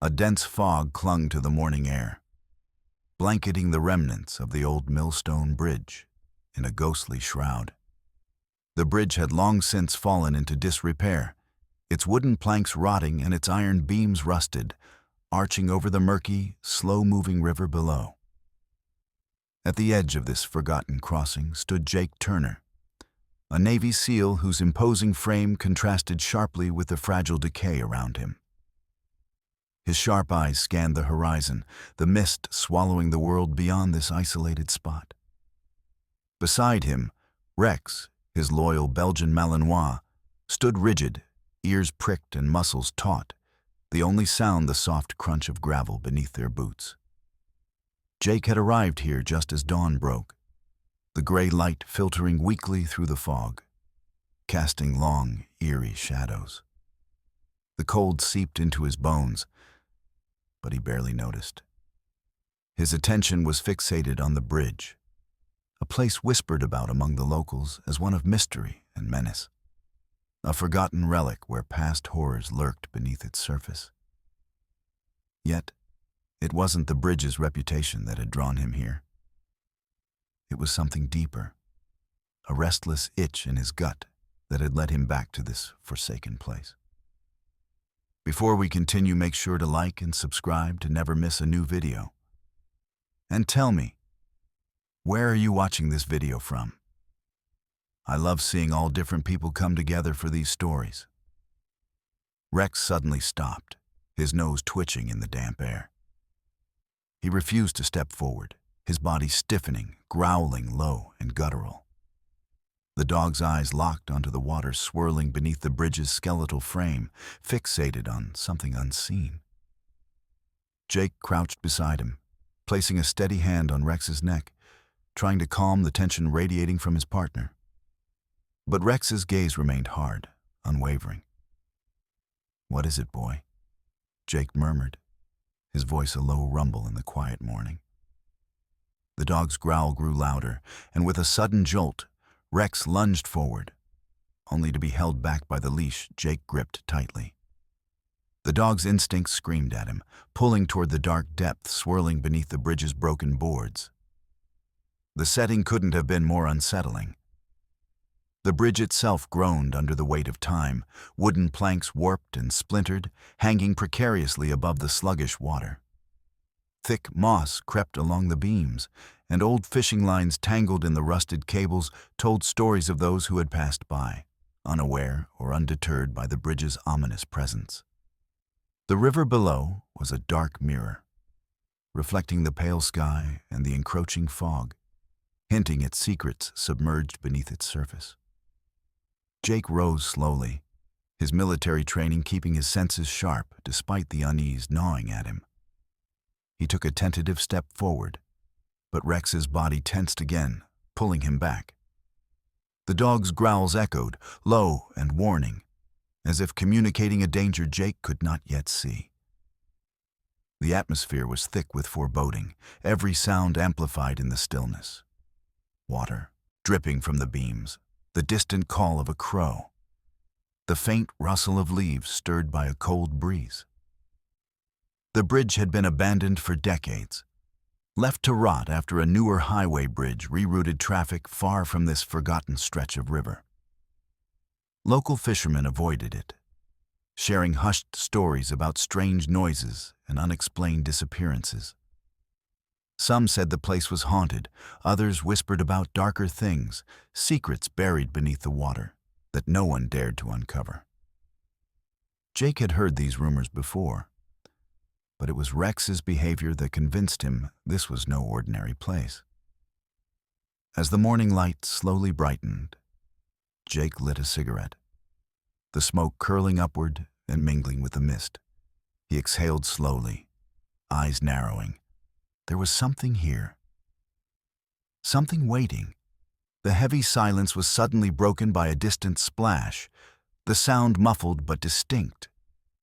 A dense fog clung to the morning air, blanketing the remnants of the old millstone bridge in a ghostly shroud. The bridge had long since fallen into disrepair, its wooden planks rotting and its iron beams rusted, arching over the murky, slow-moving river below. At the edge of this forgotten crossing stood Jake Turner, a Navy SEAL whose imposing frame contrasted sharply with the fragile decay around him. His sharp eyes scanned the horizon, the mist swallowing the world beyond this isolated spot. Beside him, Rex, his loyal Belgian Malinois, stood rigid, ears pricked and muscles taut, the only sound the soft crunch of gravel beneath their boots. Jake had arrived here just as dawn broke, the gray light filtering weakly through the fog, casting long, eerie shadows. The cold seeped into his bones, but he barely noticed. His attention was fixated on the bridge, a place whispered about among the locals as one of mystery and menace, a forgotten relic where past horrors lurked beneath its surface. Yet, it wasn't the bridge's reputation that had drawn him here. It was something deeper, a restless itch in his gut that had led him back to this forsaken place. Before we continue, make sure to like and subscribe to never miss a new video. And tell me, where are you watching this video from? I love seeing all different people come together for these stories. Rex suddenly stopped, his nose twitching in the damp air. He refused to step forward, his body stiffening, growling low and guttural. The dog's eyes locked onto the water swirling beneath the bridge's skeletal frame, fixated on something unseen. Jake crouched beside him, placing a steady hand on Rex's neck, trying to calm the tension radiating from his partner. But Rex's gaze remained hard, unwavering. "What is it, boy?" Jake murmured, his voice a low rumble in the quiet morning. The dog's growl grew louder, and with a sudden jolt, Rex lunged forward, only to be held back by the leash Jake gripped tightly. The dog's instincts screamed at him, pulling toward the dark depths swirling beneath the bridge's broken boards. The setting couldn't have been more unsettling. The bridge itself groaned under the weight of time, wooden planks warped and splintered, hanging precariously above the sluggish water. Thick moss crept along the beams, and old fishing lines tangled in the rusted cables told stories of those who had passed by, unaware or undeterred by the bridge's ominous presence. The river below was a dark mirror, reflecting the pale sky and the encroaching fog, hinting at secrets submerged beneath its surface. Jake rose slowly, his military training keeping his senses sharp despite the unease gnawing at him. He took a tentative step forward, but Rex's body tensed again, pulling him back. The dog's growls echoed, low and warning, as if communicating a danger Jake could not yet see. The atmosphere was thick with foreboding, every sound amplified in the stillness. Water, dripping from the beams, the distant call of a crow, the faint rustle of leaves stirred by a cold breeze. The bridge had been abandoned for decades, left to rot after a newer highway bridge rerouted traffic far from this forgotten stretch of river. Local fishermen avoided it, sharing hushed stories about strange noises and unexplained disappearances. Some said the place was haunted, others whispered about darker things, secrets buried beneath the water that no one dared to uncover. Jake had heard these rumors before, but it was Rex's behavior that convinced him this was no ordinary place. As the morning light slowly brightened, Jake lit a cigarette, the smoke curling upward and mingling with the mist. He exhaled slowly, eyes narrowing. There was something here. Something waiting. The heavy silence was suddenly broken by a distant splash, the sound muffled but distinct.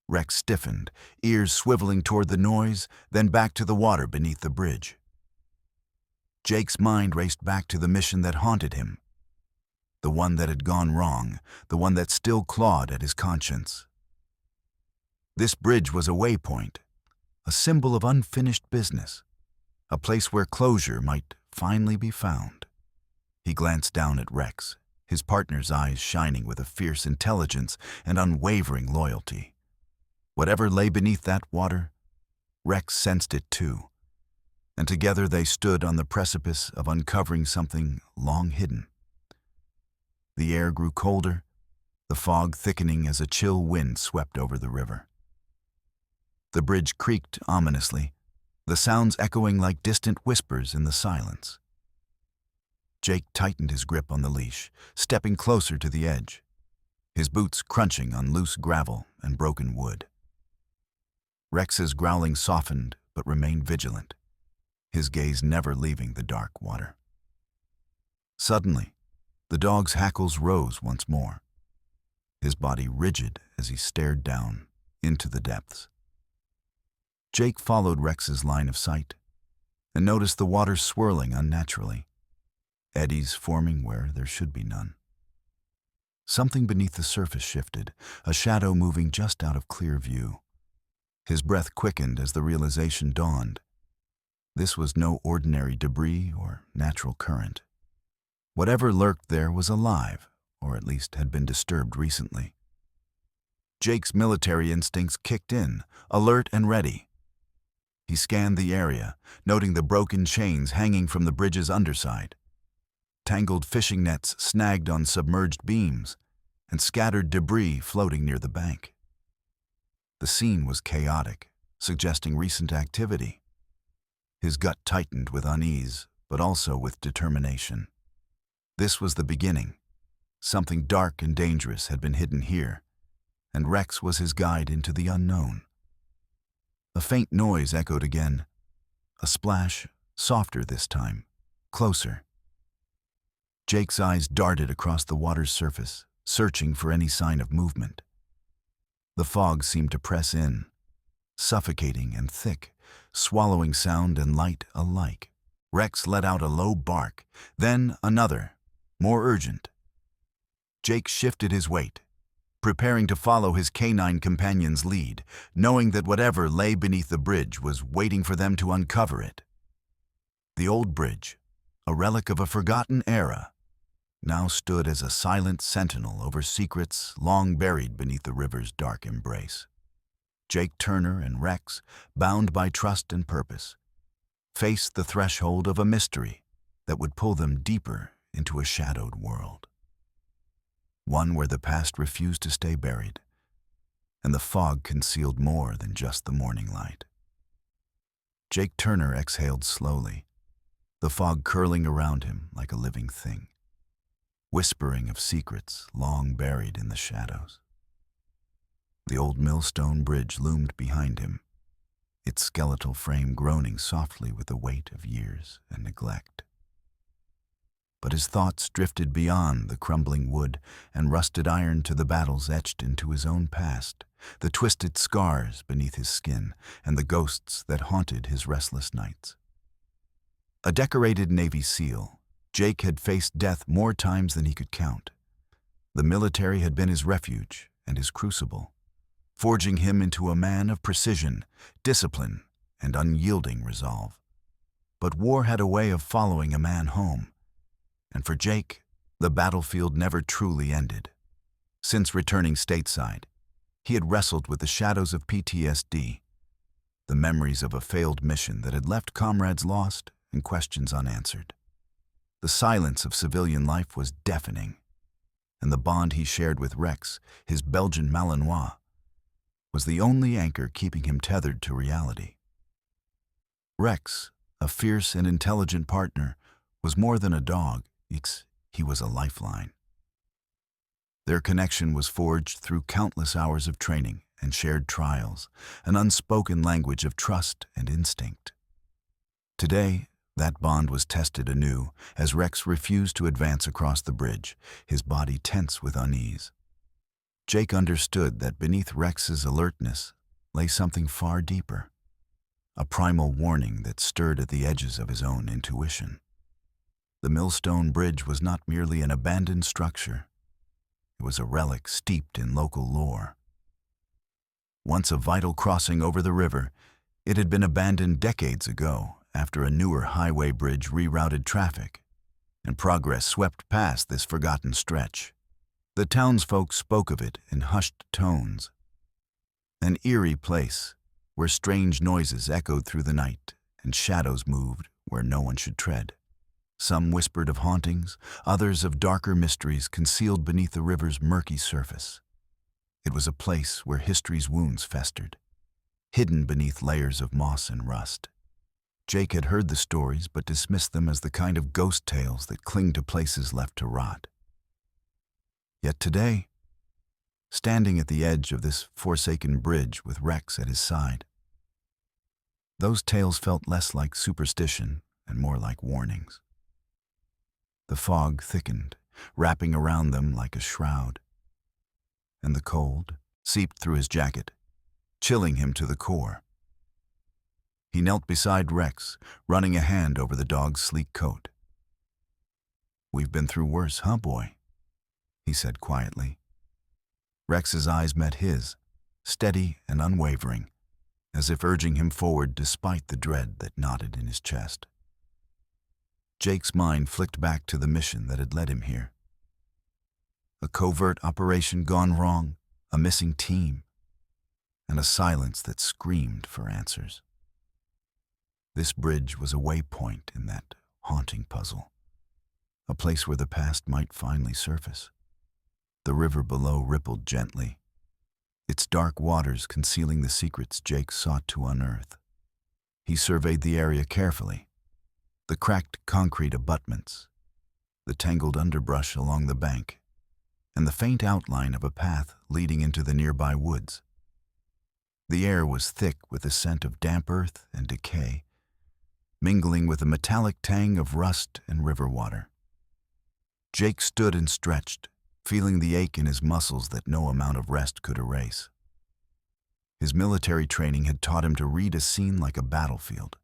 Rex stiffened, ears swiveling toward the noise, then back to the water beneath the bridge. Jake's mind raced back to the mission that haunted him, the one that had gone wrong, the one that still clawed at his conscience. This bridge was a waypoint, a symbol of unfinished business, a place where closure might finally be found. He glanced down at Rex, his partner's eyes shining with a fierce intelligence and unwavering loyalty. Whatever lay beneath that water, Rex sensed it too, and together they stood on the precipice of uncovering something long hidden. The air grew colder, the fog thickening as a chill wind swept over the river. The bridge creaked ominously, the sounds echoing like distant whispers in the silence. Jake tightened his grip on the leash, stepping closer to the edge, his boots crunching on loose gravel and broken wood. Rex's growling softened but remained vigilant, his gaze never leaving the dark water. Suddenly, the dog's hackles rose once more, his body rigid as he stared down into the depths. Jake followed Rex's line of sight and noticed the water swirling unnaturally, eddies forming where there should be none. Something beneath the surface shifted, a shadow moving just out of clear view. His breath quickened as the realization dawned. This was no ordinary debris or natural current. Whatever lurked there was alive, or at least had been disturbed recently. Jake's military instincts kicked in, alert and ready. He scanned the area, noting the broken chains hanging from the bridge's underside, tangled fishing nets snagged on submerged beams, and scattered debris floating near the bank. The scene was chaotic, suggesting recent activity. His gut tightened with unease, but also with determination. This was the beginning. Something dark and dangerous had been hidden here, and Rex was his guide into the unknown. A faint noise echoed again, a splash, softer this time, closer. Jake's eyes darted across the water's surface, searching for any sign of movement. The fog seemed to press in, suffocating and thick, swallowing sound and light alike. Rex let out a low bark, then another, more urgent. Jake shifted his weight, preparing to follow his canine companion's lead, knowing that whatever lay beneath the bridge was waiting for them to uncover it. The old bridge, a relic of a forgotten era, now stood as a silent sentinel over secrets long buried beneath the river's dark embrace. Jake Turner and Rex, bound by trust and purpose, faced the threshold of a mystery that would pull them deeper into a shadowed world. One where the past refused to stay buried, and the fog concealed more than just the morning light. Jake Turner exhaled slowly, the fog curling around him like a living thing, whispering of secrets long buried in the shadows. The old millstone bridge loomed behind him, its skeletal frame groaning softly with the weight of years and neglect. But his thoughts drifted beyond the crumbling wood and rusted iron to the battles etched into his own past, the twisted scars beneath his skin, and the ghosts that haunted his restless nights. A decorated Navy SEAL, Jake had faced death more times than he could count. The military had been his refuge and his crucible, forging him into a man of precision, discipline, and unyielding resolve. But war had a way of following a man home, and for Jake, the battlefield never truly ended. Since returning stateside, he had wrestled with the shadows of PTSD, the memories of a failed mission that had left comrades lost and questions unanswered. The silence of civilian life was deafening, and the bond he shared with Rex, his Belgian Malinois, was the only anchor keeping him tethered to reality. Rex, a fierce and intelligent partner, was more than a dog. He was a lifeline. Their connection was forged through countless hours of training and shared trials, an unspoken language of trust and instinct. Today, that bond was tested anew as Rex refused to advance across the bridge, his body tense with unease. Jake understood that beneath Rex's alertness lay something far deeper, a primal warning that stirred at the edges of his own intuition. The millstone bridge was not merely an abandoned structure. It was a relic steeped in local lore. Once a vital crossing over the river, It had been abandoned decades ago after a newer highway bridge rerouted traffic, and progress swept past this forgotten stretch. The townsfolk spoke of it in hushed tones. An eerie place where strange noises echoed through the night and shadows moved where no one should tread. Some whispered of hauntings, others of darker mysteries concealed beneath the river's murky surface. It was a place where history's wounds festered, hidden beneath layers of moss and rust. Jake had heard the stories but dismissed them as the kind of ghost tales that cling to places left to rot. Yet today, standing at the edge of this forsaken bridge with Rex at his side, those tales felt less like superstition and more like warnings. The fog thickened, wrapping around them like a shroud, and the cold seeped through his jacket, chilling him to the core. He knelt beside Rex, running a hand over the dog's sleek coat. "We've been through worse, huh, boy?" he said quietly. Rex's eyes met his, steady and unwavering, as if urging him forward despite the dread that knotted in his chest. Jake's mind flicked back to the mission that had led him here. A covert operation gone wrong, a missing team, and a silence that screamed for answers. This bridge was a waypoint in that haunting puzzle, a place where the past might finally surface. The river below rippled gently, its dark waters concealing the secrets Jake sought to unearth. He surveyed the area carefully, the cracked concrete abutments, the tangled underbrush along the bank, and the faint outline of a path leading into the nearby woods. The air was thick with the scent of damp earth and decay, mingling with a metallic tang of rust and river water. Jake stood and stretched, feeling the ache in his muscles that no amount of rest could erase. His military training had taught him to read a scene like a battlefield,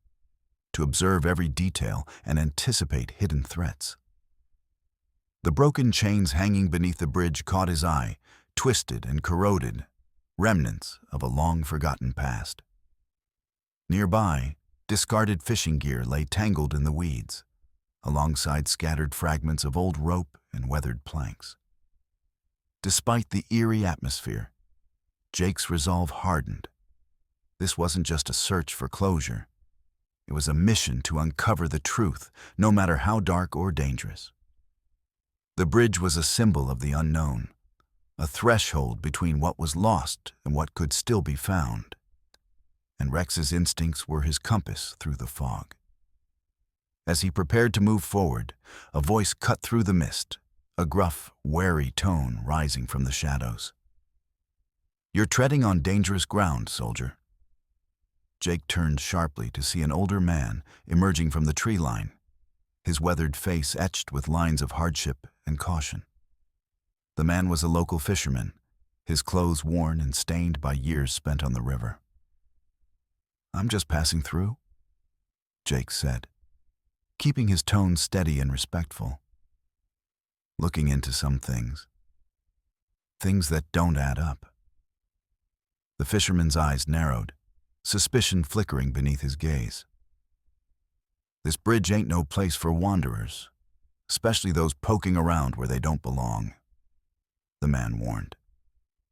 to observe every detail and anticipate hidden threats. The broken chains hanging beneath the bridge caught his eye, twisted and corroded, remnants of a long-forgotten past. Nearby, discarded fishing gear lay tangled in the weeds, alongside scattered fragments of old rope and weathered planks. Despite the eerie atmosphere, Jake's resolve hardened. This wasn't just a search for closure. It was a mission to uncover the truth, no matter how dark or dangerous. The bridge was a symbol of the unknown, a threshold between what was lost and what could still be found. And Rex's instincts were his compass through the fog. As he prepared to move forward, a voice cut through the mist, a gruff, wary tone rising from the shadows. "You're treading on dangerous ground, soldier." Jake turned sharply to see an older man emerging from the tree line, his weathered face etched with lines of hardship and caution. The man was a local fisherman, his clothes worn and stained by years spent on the river. "I'm just passing through," Jake said, keeping his tone steady and respectful. "Looking into some things that don't add up." The fisherman's eyes narrowed, suspicion flickering beneath his gaze. "This bridge ain't no place for wanderers, especially those poking around where they don't belong," the man warned.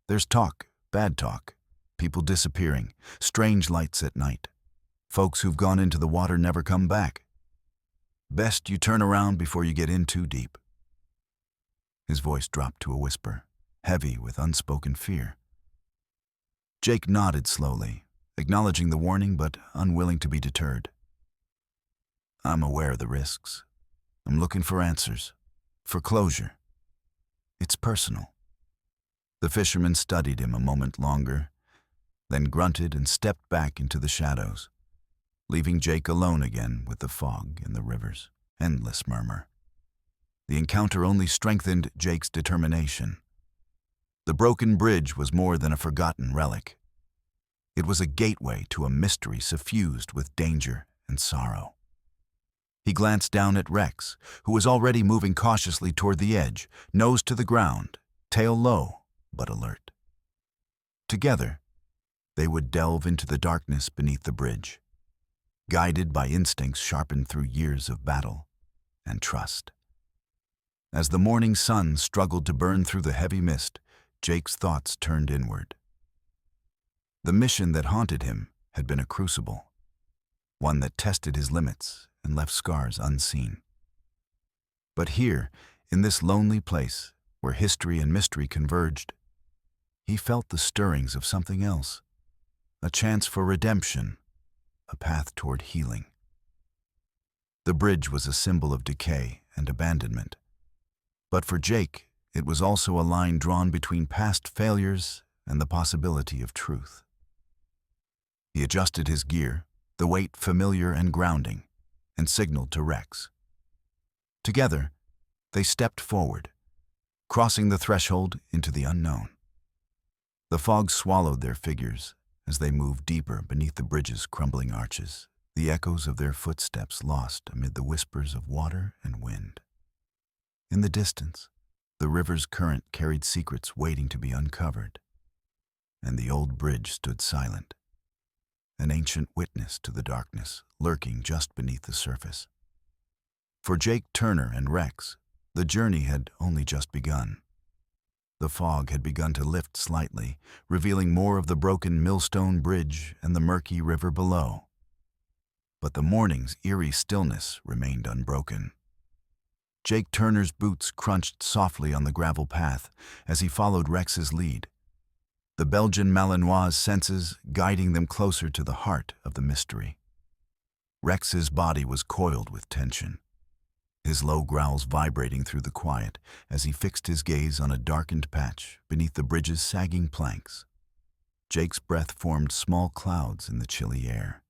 "There's talk, bad talk, people disappearing, strange lights at night. Folks who've gone into the water never come back. Best you turn around before you get in too deep." His voice dropped to a whisper, heavy with unspoken fear. Jake nodded slowly, acknowledging the warning but unwilling to be deterred. "I'm aware of the risks. I'm looking for answers, for closure. It's personal." The fisherman studied him a moment longer, then grunted and stepped back into the shadows, leaving Jake alone again with the fog and the river's endless murmur. The encounter only strengthened Jake's determination. The broken bridge was more than a forgotten relic. It was a gateway to a mystery suffused with danger and sorrow. He glanced down at Rex, who was already moving cautiously toward the edge, nose to the ground, tail low but alert. Together, they would delve into the darkness beneath the bridge, guided by instincts sharpened through years of battle and trust. As the morning sun struggled to burn through the heavy mist, Jake's thoughts turned inward. The mission that haunted him had been a crucible, one that tested his limits and left scars unseen. But here, in this lonely place, where history and mystery converged, he felt the stirrings of something else, a chance for redemption, a path toward healing. The bridge was a symbol of decay and abandonment. But for Jake, it was also a line drawn between past failures and the possibility of truth. He adjusted his gear, the weight familiar and grounding, and signaled to Rex. Together, they stepped forward, crossing the threshold into the unknown. The fog swallowed their figures as they moved deeper beneath the bridge's crumbling arches, the echoes of their footsteps lost amid the whispers of water and wind. In the distance, the river's current carried secrets waiting to be uncovered, and the old bridge stood silent, an ancient witness to the darkness lurking just beneath the surface. For Jake Turner and Rex, the journey had only just begun. The fog had begun to lift slightly, revealing more of the broken millstone bridge and the murky river below. But the morning's eerie stillness remained unbroken. Jake Turner's boots crunched softly on the gravel path as he followed Rex's lead, the Belgian Malinois' senses guiding them closer to the heart of the mystery. Rex's body was coiled with tension, his low growls vibrating through the quiet as he fixed his gaze on a darkened patch beneath the bridge's sagging planks. Jake's breath formed small clouds in the chilly air,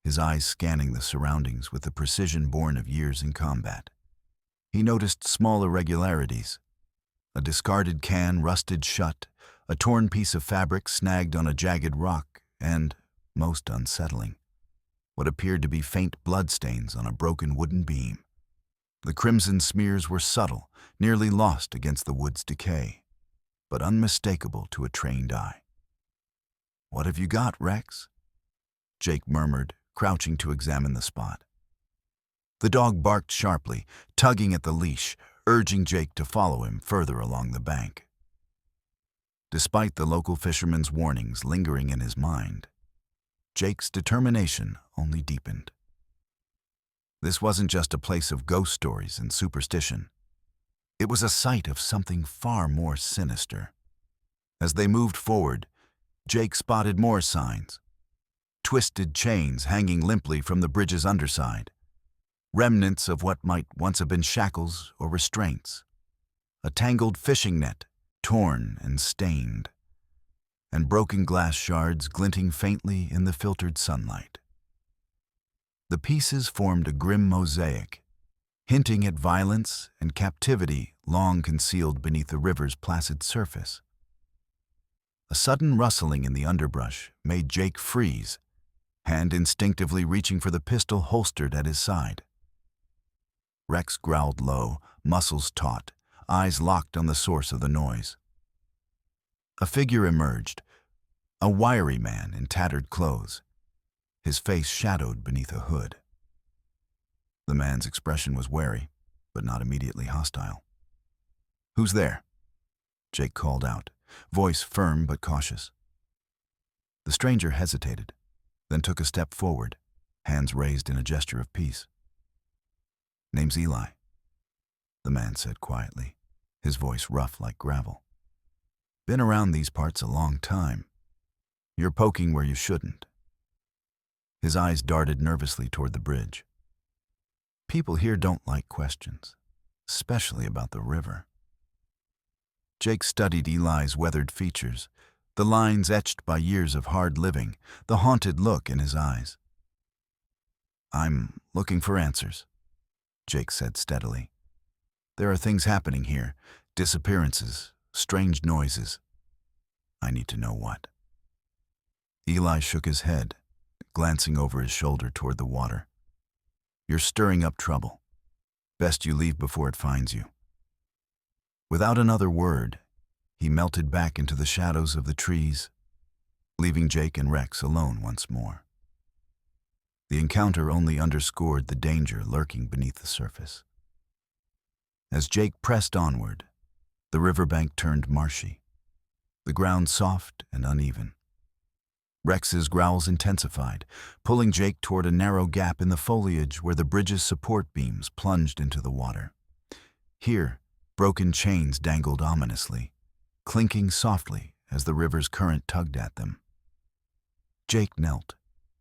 his eyes scanning the surroundings with the precision born of years in combat. He noticed small irregularities, a discarded can rusted shut, a torn piece of fabric snagged on a jagged rock, and, most unsettling, what appeared to be faint bloodstains on a broken wooden beam. The crimson smears were subtle, nearly lost against the wood's decay, but unmistakable to a trained eye. "What have you got, Rex?" Jake murmured, crouching to examine the spot. The dog barked sharply, tugging at the leash, urging Jake to follow him further along the bank. Despite the local fisherman's warnings lingering in his mind, Jake's determination only deepened. This wasn't just a place of ghost stories and superstition. It was a site of something far more sinister. As they moved forward, Jake spotted more signs. Twisted chains hanging limply from the bridge's underside, remnants of what might once have been shackles or restraints, a tangled fishing net, torn and stained, and broken glass shards glinting faintly in the filtered sunlight. The pieces formed a grim mosaic, hinting at violence and captivity long concealed beneath the river's placid surface. A sudden rustling in the underbrush made Jake freeze, hand instinctively reaching for the pistol holstered at his side. Rex growled low, muscles taut, eyes locked on the source of the noise. A figure emerged, a wiry man in tattered clothes, his face shadowed beneath a hood. The man's expression was wary, but not immediately hostile. "Who's there?" Jake called out, voice firm but cautious. The stranger hesitated, then took a step forward, hands raised in a gesture of peace. "Name's Eli," the man said quietly, his voice rough like gravel. "Been around these parts a long time. You're poking where you shouldn't." His eyes darted nervously toward the bridge. "People here don't like questions, especially about the river." Jake studied Eli's weathered features, the lines etched by years of hard living, the haunted look in his eyes. "I'm looking for answers," Jake said steadily. "There are things happening here, disappearances, strange noises. I need to know what." Eli shook his head, glancing over his shoulder toward the water. "You're stirring up trouble. Best you leave before it finds you." Without another word, he melted back into the shadows of the trees leaving Jake and Rex alone once more. The encounter only underscored the danger lurking beneath the surface. As Jake pressed onward, the riverbank turned marshy, the ground soft and uneven. Rex's growls intensified, pulling Jake toward a narrow gap in the foliage where the bridge's support beams plunged into the water. Here, broken chains dangled ominously, clinking softly as the river's current tugged at them. Jake knelt,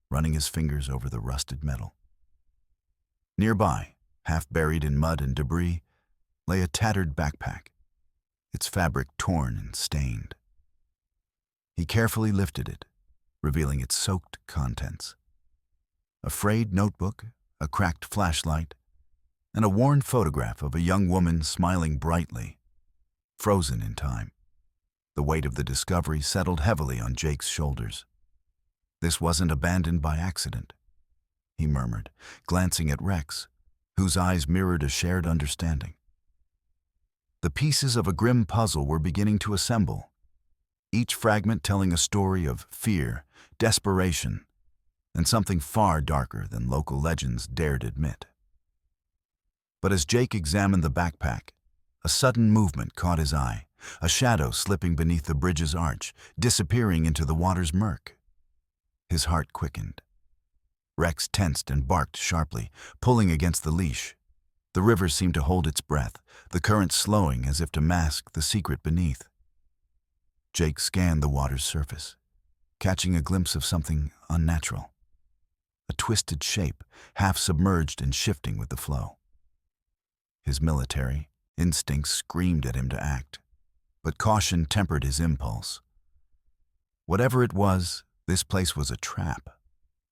running his fingers over the rusted metal. Nearby, half buried in mud and debris, lay a tattered backpack, its fabric torn and stained. He carefully lifted it, revealing its soaked contents. A frayed notebook, a cracked flashlight, and a worn photograph of a young woman smiling brightly, frozen in time. The weight of the discovery settled heavily on Jake's shoulders. This wasn't abandoned by accident, he murmured, glancing at Rex, whose eyes mirrored a shared understanding. The pieces of a grim puzzle were beginning to assemble, each fragment telling a story of fear, desperation, and something far darker than local legends dared admit. But as Jake examined the backpack, a sudden movement caught his eye, a shadow slipping beneath the bridge's arch, disappearing into the water's murk. His heart quickened. Rex tensed and barked sharply, pulling against the leash. The river seemed to hold its breath, the current slowing as if to mask the secret beneath. Jake scanned the water's surface, catching a glimpse of something unnatural. A twisted shape, half submerged and shifting with the flow. His military instincts screamed at him to act, but caution tempered his impulse. Whatever it was, this place was a trap,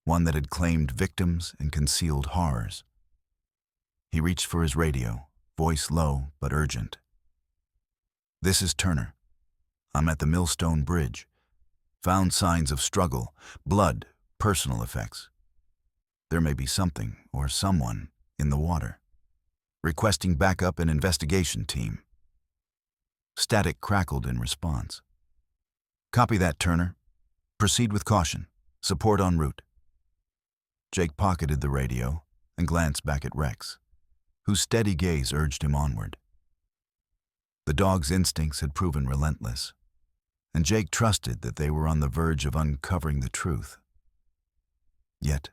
one that had claimed victims and concealed horrors. He reached for his radio, voice low but urgent. "This is Turner. I'm at the Millstone Bridge. Found signs of struggle, blood, personal effects. There may be something or someone in the water. Requesting backup and investigation team." Static crackled in response. "Copy that, Turner. Proceed with caution. Support en route." Jake pocketed the radio and glanced back at Rex, whose steady gaze urged him onward. The dog's instincts had proven relentless, and Jake trusted that they were on the verge of uncovering the truth. Yet,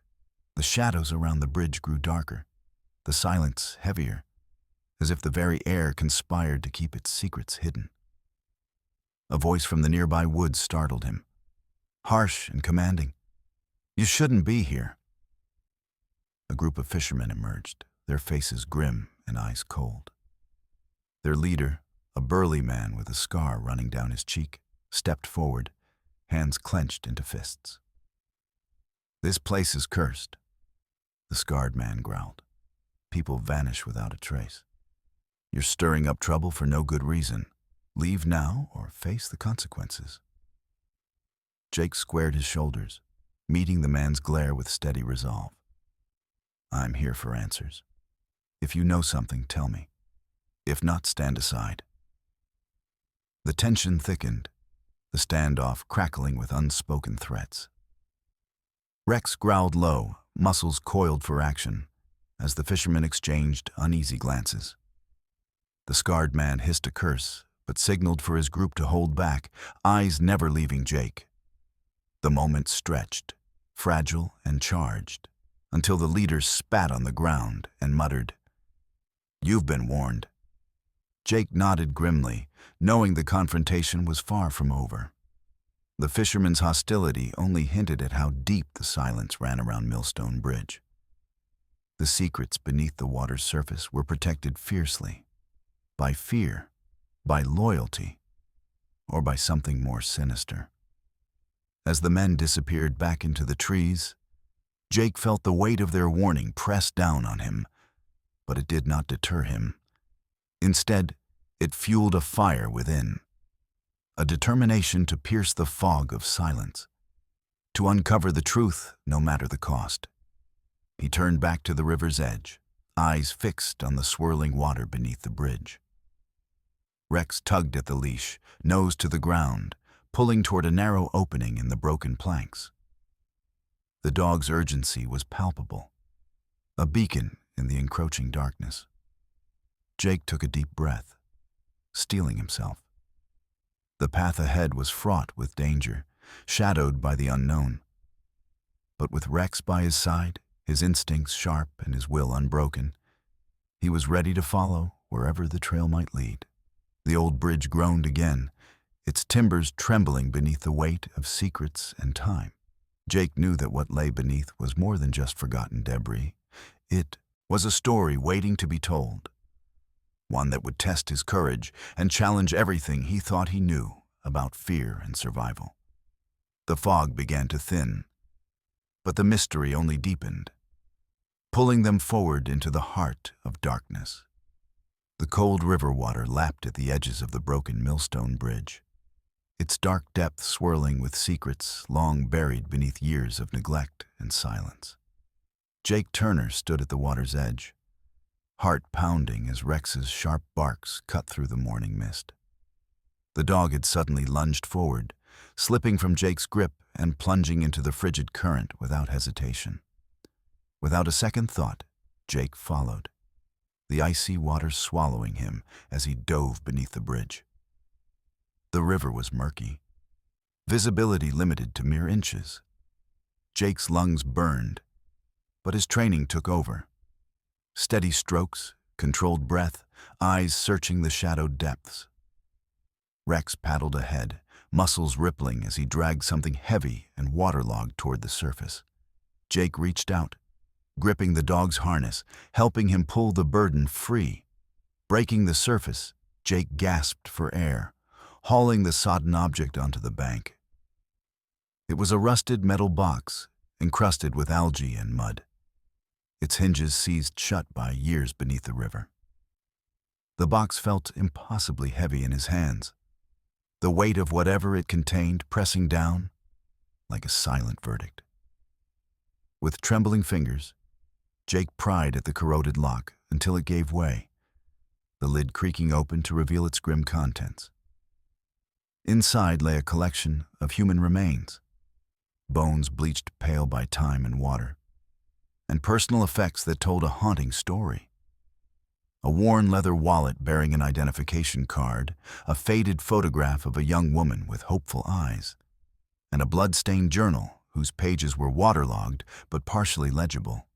the shadows around the bridge grew darker, the silence heavier, as if the very air conspired to keep its secrets hidden. A voice from the nearby woods startled him, harsh and commanding. "You shouldn't be here." A group of fishermen emerged, their faces grim and eyes cold. Their leader, a burly man with a scar running down his cheek, stepped forward, hands clenched into fists. "This place is cursed," the scarred man growled. "People vanish without a trace. You're stirring up trouble for no good reason. Leave now or face the consequences." Jake squared his shoulders, meeting the man's glare with steady resolve. "I'm here for answers. If you know something, tell me. If not, stand aside." The tension thickened, the standoff crackling with unspoken threats. Rex growled low, muscles coiled for action, as the fishermen exchanged uneasy glances. The scarred man hissed a curse, but signaled for his group to hold back, eyes never leaving Jake. The moment stretched, fragile and charged, until the leader spat on the ground and muttered, "You've been warned." Jake nodded grimly, knowing the confrontation was far from over. The fishermen's hostility only hinted at how deep the silence ran around Millstone Bridge. The secrets beneath the water's surface were protected fiercely, by fear, by loyalty, or by something more sinister. As the men disappeared back into the trees, Jake felt the weight of their warning press down on him, but it did not deter him. Instead, it fueled a fire within, a determination to pierce the fog of silence, to uncover the truth no matter the cost. He turned back to the river's edge, eyes fixed on the swirling water beneath the bridge. Rex tugged at the leash, nose to the ground, pulling toward a narrow opening in the broken planks. The dog's urgency was palpable, a beacon in the encroaching darkness. Jake took a deep breath, steeling himself. The path ahead was fraught with danger, shadowed by the unknown. But with Rex by his side, his instincts sharp and his will unbroken, he was ready to follow wherever the trail might lead. The old bridge groaned again, its timbers trembling beneath the weight of secrets and time. Jake knew that what lay beneath was more than just forgotten debris. It was a story waiting to be told, one that would test his courage and challenge everything he thought he knew about fear and survival. The fog began to thin, but the mystery only deepened, pulling them forward into the heart of darkness. The cold river water lapped at the edges of the broken millstone bridge, its dark depths swirling with secrets long buried beneath years of neglect and silence. Jake Turner stood at the water's edge, heart pounding as Rex's sharp barks cut through the morning mist. The dog had suddenly lunged forward, slipping from Jake's grip and plunging into the frigid current without hesitation. Without a second thought, Jake followed, the icy water swallowing him as he dove beneath the bridge. The river was murky, visibility limited to mere inches. Jake's lungs burned, but his training took over. Steady strokes, controlled breath, eyes searching the shadowed depths. Rex paddled ahead, muscles rippling as he dragged something heavy and waterlogged toward the surface. Jake reached out, gripping the dog's harness, helping him pull the burden free. Breaking the surface, Jake gasped for air, hauling the sodden object onto the bank. It was a rusted metal box, encrusted with algae and mud, its hinges seized shut by years beneath the river. The box felt impossibly heavy in his hands, the weight of whatever it contained pressing down like a silent verdict. With trembling fingers, Jake pried at the corroded lock until it gave way, the lid creaking open to reveal its grim contents. Inside lay a collection of human remains, bones bleached pale by time and water, and personal effects that told a haunting story. A worn leather wallet bearing an identification card, a faded photograph of a young woman with hopeful eyes, and a blood-stained journal whose pages were waterlogged but partially legible.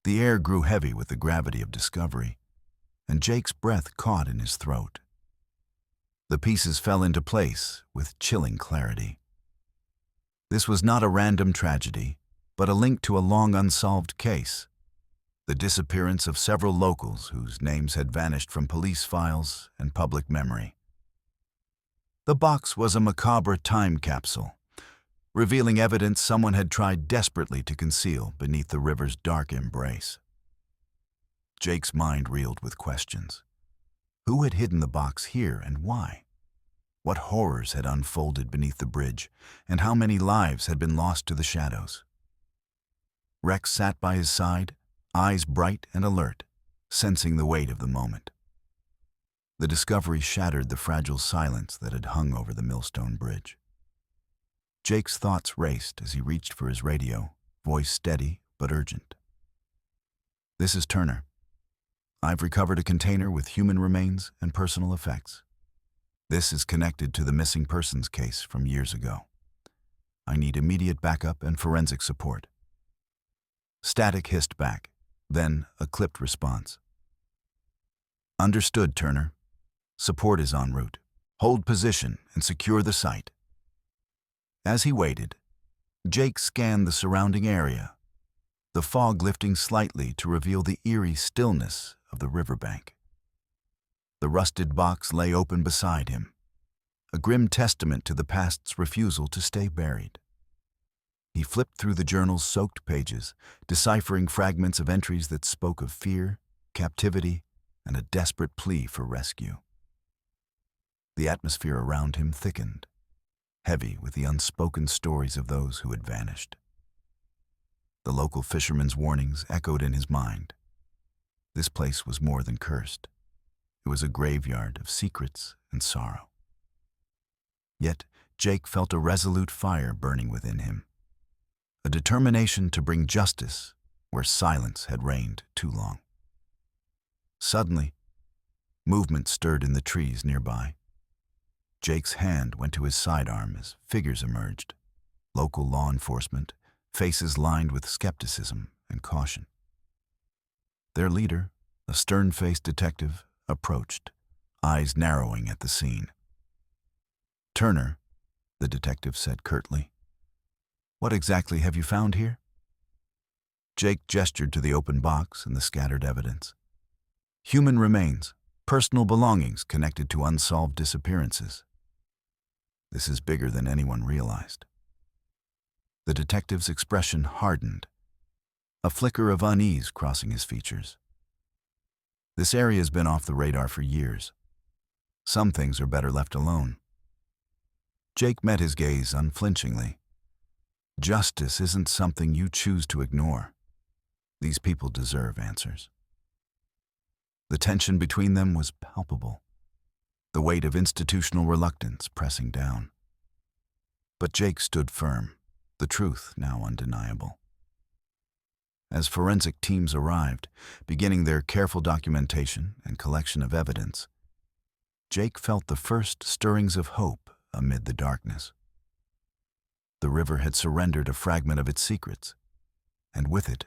The air grew heavy with the gravity of discovery, and Jake's breath caught in his throat. The pieces fell into place with chilling clarity. This was not a random tragedy, but a link to a long unsolved case, the disappearance of several locals whose names had vanished from police files and public memory. The box was a macabre time capsule, revealing evidence someone had tried desperately to conceal beneath the river's dark embrace. Jake's mind reeled with questions. Who had hidden the box here and why? What horrors had unfolded beneath the bridge, and how many lives had been lost to the shadows? Rex sat by his side, eyes bright and alert, sensing the weight of the moment. The discovery shattered the fragile silence that had hung over the millstone bridge. Jake's thoughts raced as he reached for his radio, voice steady but urgent. "This is Turner. I've recovered a container with human remains and personal effects. This is connected to the missing persons case from years ago. I need immediate backup and forensic support." Static hissed back, then a clipped response. "Understood, Turner. Support is en route. Hold position and secure the site." As he waited, Jake scanned the surrounding area, the fog lifting slightly to reveal the eerie stillness of the riverbank. The rusted box lay open beside him, a grim testament to the past's refusal to stay buried. He flipped through the journal's soaked pages, deciphering fragments of entries that spoke of fear, captivity, and a desperate plea for rescue. The atmosphere around him thickened, heavy with the unspoken stories of those who had vanished. The local fishermen's warnings echoed in his mind. This place was more than cursed. It was a graveyard of secrets and sorrow. Yet Jake felt a resolute fire burning within him, a determination to bring justice where silence had reigned too long. Suddenly, movement stirred in the trees nearby. Jake's hand went to his sidearm as figures emerged, local law enforcement, faces lined with skepticism and caution. Their leader, a stern-faced detective, approached, eyes narrowing at the scene. "Turner," the detective said curtly, "what exactly have you found here?" Jake gestured to the open box and the scattered evidence. "Human remains, personal belongings connected to unsolved disappearances. This is bigger than anyone realized." The detective's expression hardened, a flicker of unease crossing his features. "This area's been off the radar for years. Some things are better left alone." Jake met his gaze unflinchingly. "Justice isn't something you choose to ignore. These people deserve answers." The tension between them was palpable, the weight of institutional reluctance pressing down. But Jake stood firm, the truth now undeniable. As forensic teams arrived, beginning their careful documentation and collection of evidence, Jake felt the first stirrings of hope amid the darkness. The river had surrendered a fragment of its secrets, and with it,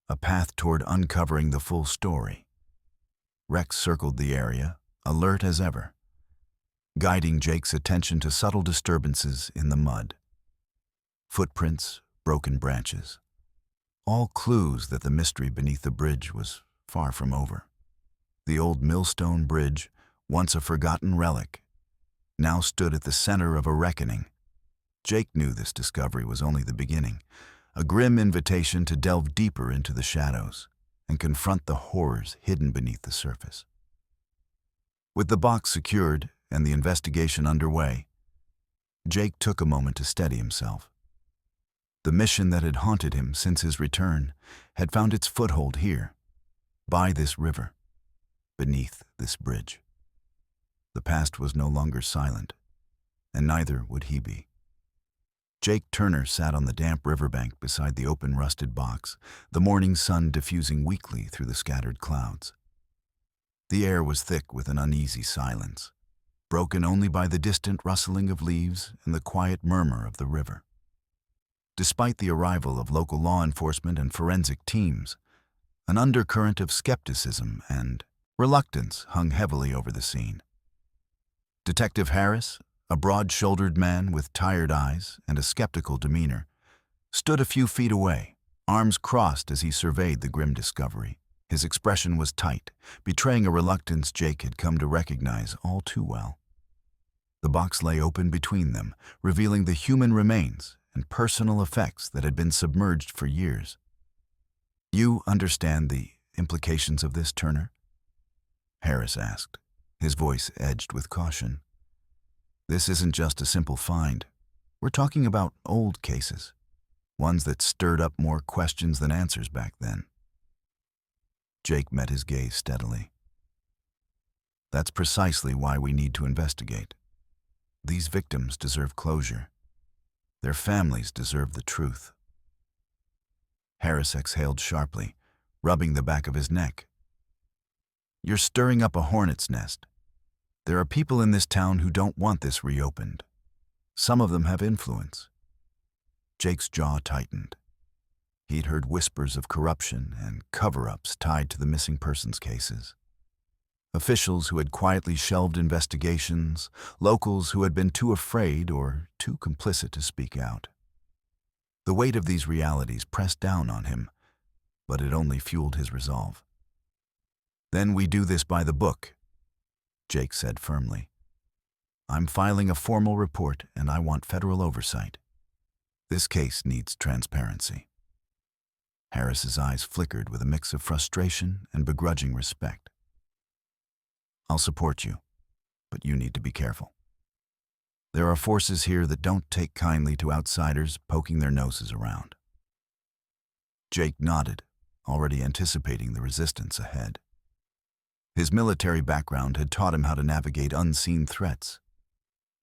a path toward uncovering the full story. Rex circled the area, alert as ever, guiding Jake's attention to subtle disturbances in the mud. Footprints, broken branches, all clues that the mystery beneath the bridge was far from over. The old millstone bridge, once a forgotten relic, now stood at the center of a reckoning. Jake knew this discovery was only the beginning, a grim invitation to delve deeper into the shadows and confront the horrors hidden beneath the surface. With the box secured and the investigation underway, Jake took a moment to steady himself. The mission that had haunted him since his return had found its foothold here, by this river, beneath this bridge. The past was no longer silent, and neither would he be. Jake Turner sat on the damp riverbank beside the open rusted box, the morning sun diffusing weakly through the scattered clouds. The air was thick with an uneasy silence, broken only by the distant rustling of leaves and the quiet murmur of the river. Despite the arrival of local law enforcement and forensic teams, an undercurrent of skepticism and reluctance hung heavily over the scene. Detective Harris, a broad-shouldered man with tired eyes and a skeptical demeanor, stood a few feet away, arms crossed as he surveyed the grim discovery. His expression was tight, betraying a reluctance Jake had come to recognize all too well. The box lay open between them, revealing the human remains and personal effects that had been submerged for years. "You understand the implications of this, Turner?" Harris asked, his voice edged with caution. "This isn't just a simple find. We're talking about old cases, ones that stirred up more questions than answers back then." Jake met his gaze steadily. "That's precisely why we need to investigate. These victims deserve closure. Their families deserve the truth." Harris exhaled sharply, rubbing the back of his neck. "You're stirring up a hornet's nest. There are people in this town who don't want this reopened. Some of them have influence." Jake's jaw tightened. He'd heard whispers of corruption and cover-ups tied to the missing persons cases. Officials who had quietly shelved investigations, locals who had been too afraid or too complicit to speak out. The weight of these realities pressed down on him, but it only fueled his resolve. "Then we do this by the book," Jake said firmly. "I'm filing a formal report and I want federal oversight. This case needs transparency." Harris's eyes flickered with a mix of frustration and begrudging respect. "I'll support you, but you need to be careful. There are forces here that don't take kindly to outsiders poking their noses around." Jake nodded, already anticipating the resistance ahead. His military background had taught him how to navigate unseen threats.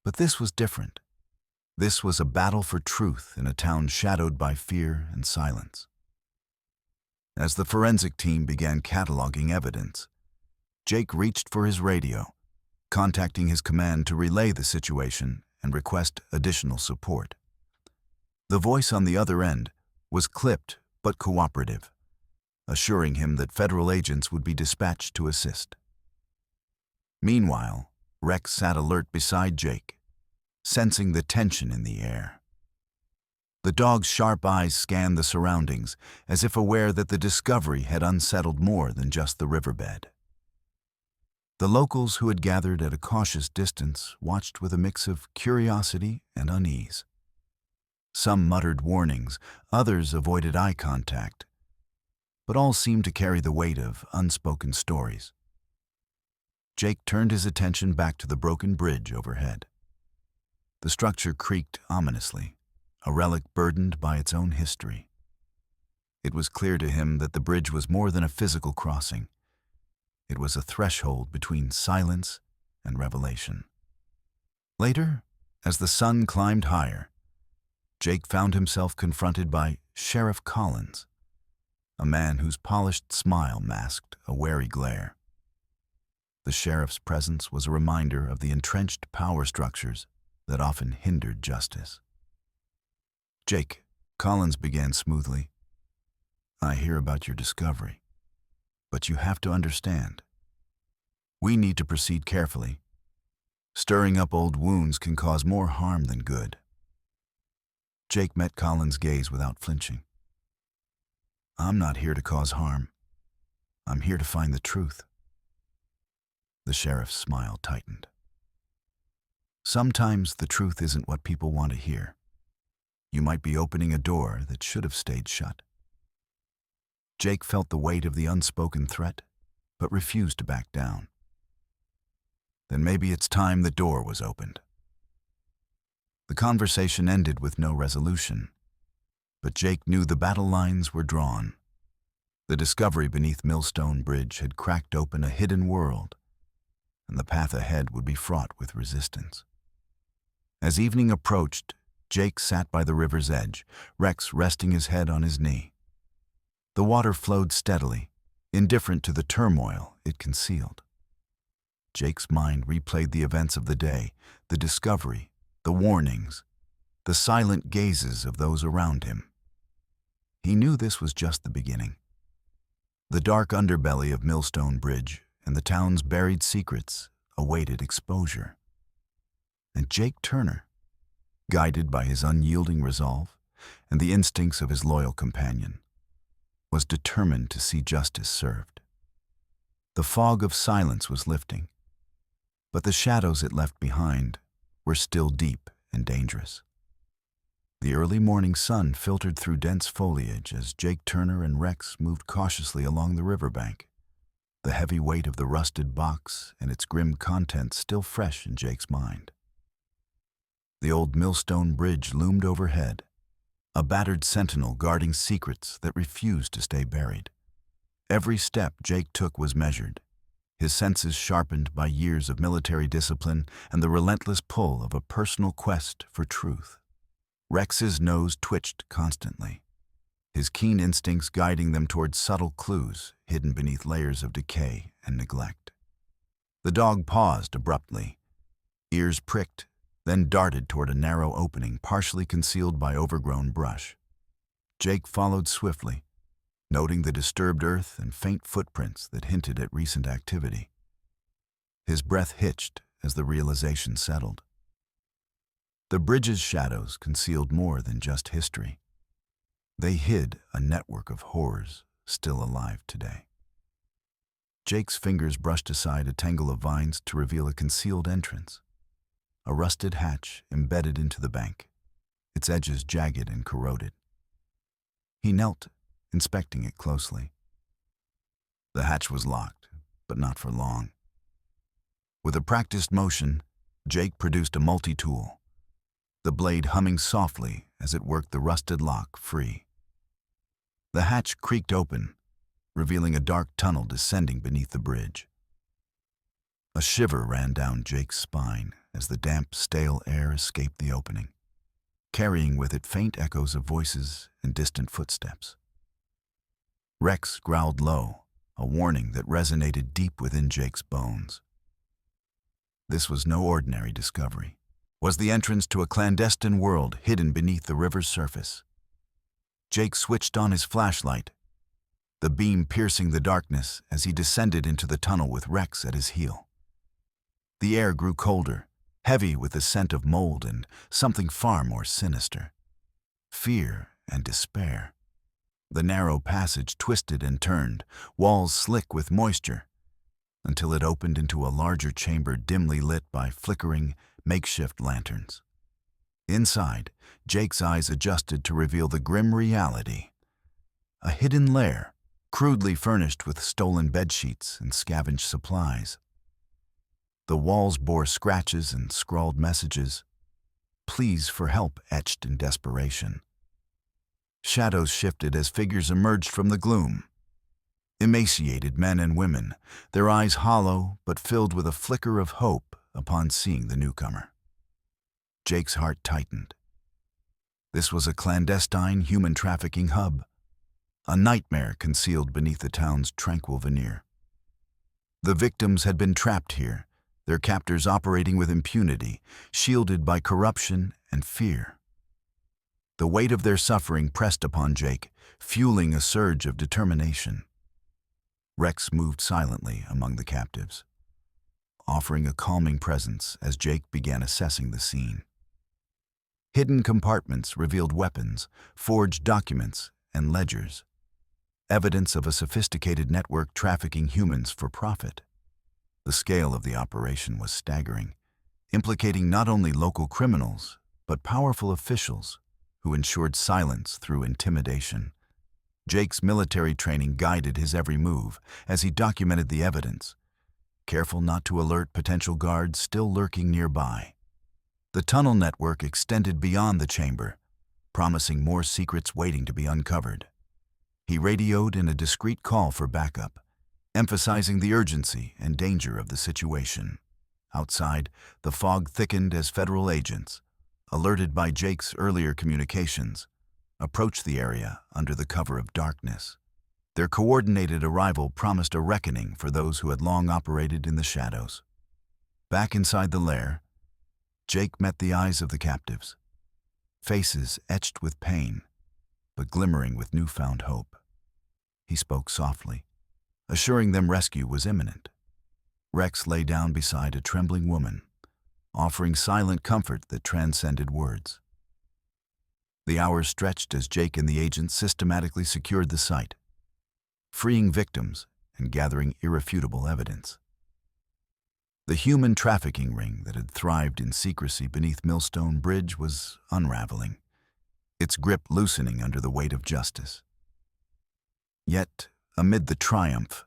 But this was different. This was a battle for truth in a town shadowed by fear and silence. As the forensic team began cataloging evidence, Jake reached for his radio, contacting his command to relay the situation and request additional support. The voice on the other end was clipped but cooperative, assuring him that federal agents would be dispatched to assist. Meanwhile, Rex sat alert beside Jake, sensing the tension in the air. The dog's sharp eyes scanned the surroundings, as if aware that the discovery had unsettled more than just the riverbed. The locals who had gathered at a cautious distance watched with a mix of curiosity and unease. Some muttered warnings, others avoided eye contact, but all seemed to carry the weight of unspoken stories. Jake turned his attention back to the broken bridge overhead. The structure creaked ominously, a relic burdened by its own history. It was clear to him that the bridge was more than a physical crossing. It was a threshold between silence and revelation. Later, as the sun climbed higher, Jake found himself confronted by Sheriff Collins, a man whose polished smile masked a wary glare. The sheriff's presence was a reminder of the entrenched power structures that often hindered justice. "Jake," Collins began smoothly, "I hear about your discovery, but you have to understand. We need to proceed carefully. Stirring up old wounds can cause more harm than good." Jake met Collins' gaze without flinching. "I'm not here to cause harm. I'm here to find the truth." The sheriff's smile tightened. "Sometimes the truth isn't what people want to hear. You might be opening a door that should have stayed shut." Jake felt the weight of the unspoken threat, but refused to back down. Then maybe it's time the door was opened. The conversation ended with no resolution, but Jake knew the battle lines were drawn. The discovery beneath Millstone Bridge had cracked open a hidden world, and the path ahead would be fraught with resistance. As evening approached, Jake sat by the river's edge, Rex resting his head on his knee. The water flowed steadily, indifferent to the turmoil it concealed. Jake's mind replayed the events of the day, the discovery, the warnings, the silent gazes of those around him. He knew this was just the beginning. The dark underbelly of Millstone Bridge and the town's buried secrets awaited exposure. And Jake Turner, guided by his unyielding resolve and the instincts of his loyal companion, was determined to see justice served. The fog of silence was lifting, but the shadows it left behind were still deep and dangerous. The early morning sun filtered through dense foliage as Jake Turner and Rex moved cautiously along the riverbank, the heavy weight of the rusted box and its grim contents still fresh in Jake's mind. The old Millstone Bridge loomed overhead, a battered sentinel guarding secrets that refused to stay buried. Every step Jake took was measured, his senses sharpened by years of military discipline and the relentless pull of a personal quest for truth. Rex's nose twitched constantly, his keen instincts guiding them toward subtle clues hidden beneath layers of decay and neglect. The dog paused abruptly, ears pricked, then darted toward a narrow opening partially concealed by overgrown brush. Jake followed swiftly, noting the disturbed earth and faint footprints that hinted at recent activity. His breath hitched as the realization settled. The bridge's shadows concealed more than just history. They hid a network of horrors still alive today. Jake's fingers brushed aside a tangle of vines to reveal a concealed entrance, a rusted hatch embedded into the bank, its edges jagged and corroded. He knelt, inspecting it closely. The hatch was locked, but not for long. With a practiced motion, Jake produced a multi-tool, the blade humming softly as it worked the rusted lock free. The hatch creaked open, revealing a dark tunnel descending beneath the bridge. A shiver ran down Jake's spine as the damp, stale air escaped the opening, carrying with it faint echoes of voices and distant footsteps. Rex growled low, a warning that resonated deep within Jake's bones. This was no ordinary discovery. It was the entrance to a clandestine world hidden beneath the river's surface. Jake switched on his flashlight, the beam piercing the darkness as he descended into the tunnel with Rex at his heel. The air grew colder, heavy with the scent of mold and something far more sinister: fear and despair. The narrow passage twisted and turned, walls slick with moisture, until it opened into a larger chamber dimly lit by flickering, makeshift lanterns. Inside, Jake's eyes adjusted to reveal the grim reality: a hidden lair, crudely furnished with stolen bedsheets and scavenged supplies. The walls bore scratches and scrawled messages, pleas for help etched in desperation. Shadows shifted as figures emerged from the gloom. Emaciated men and women, their eyes hollow but filled with a flicker of hope upon seeing the newcomer. Jake's heart tightened. This was a clandestine human trafficking hub, a nightmare concealed beneath the town's tranquil veneer. The victims had been trapped here, their captors operating with impunity, shielded by corruption and fear. The weight of their suffering pressed upon Jake, fueling a surge of determination. Rex moved silently among the captives, offering a calming presence as Jake began assessing the scene. Hidden compartments revealed weapons, forged documents, and ledgers, evidence of a sophisticated network trafficking humans for profit. The scale of the operation was staggering, implicating not only local criminals, but powerful officials who ensured silence through intimidation. Jake's military training guided his every move as he documented the evidence, careful not to alert potential guards still lurking nearby. The tunnel network extended beyond the chamber, promising more secrets waiting to be uncovered. He radioed in a discreet call for backup, emphasizing the urgency and danger of the situation. Outside, the fog thickened as federal agents, alerted by Jake's earlier communications, approached the area under the cover of darkness. Their coordinated arrival promised a reckoning for those who had long operated in the shadows. Back inside the lair, Jake met the eyes of the captives, faces etched with pain, but glimmering with newfound hope. He spoke softly, assuring them rescue was imminent. Rex lay down beside a trembling woman, offering silent comfort that transcended words. The hours stretched as Jake and the agents systematically secured the site, freeing victims and gathering irrefutable evidence. The human trafficking ring that had thrived in secrecy beneath Millstone Bridge was unraveling, its grip loosening under the weight of justice. Yet, amid the triumph,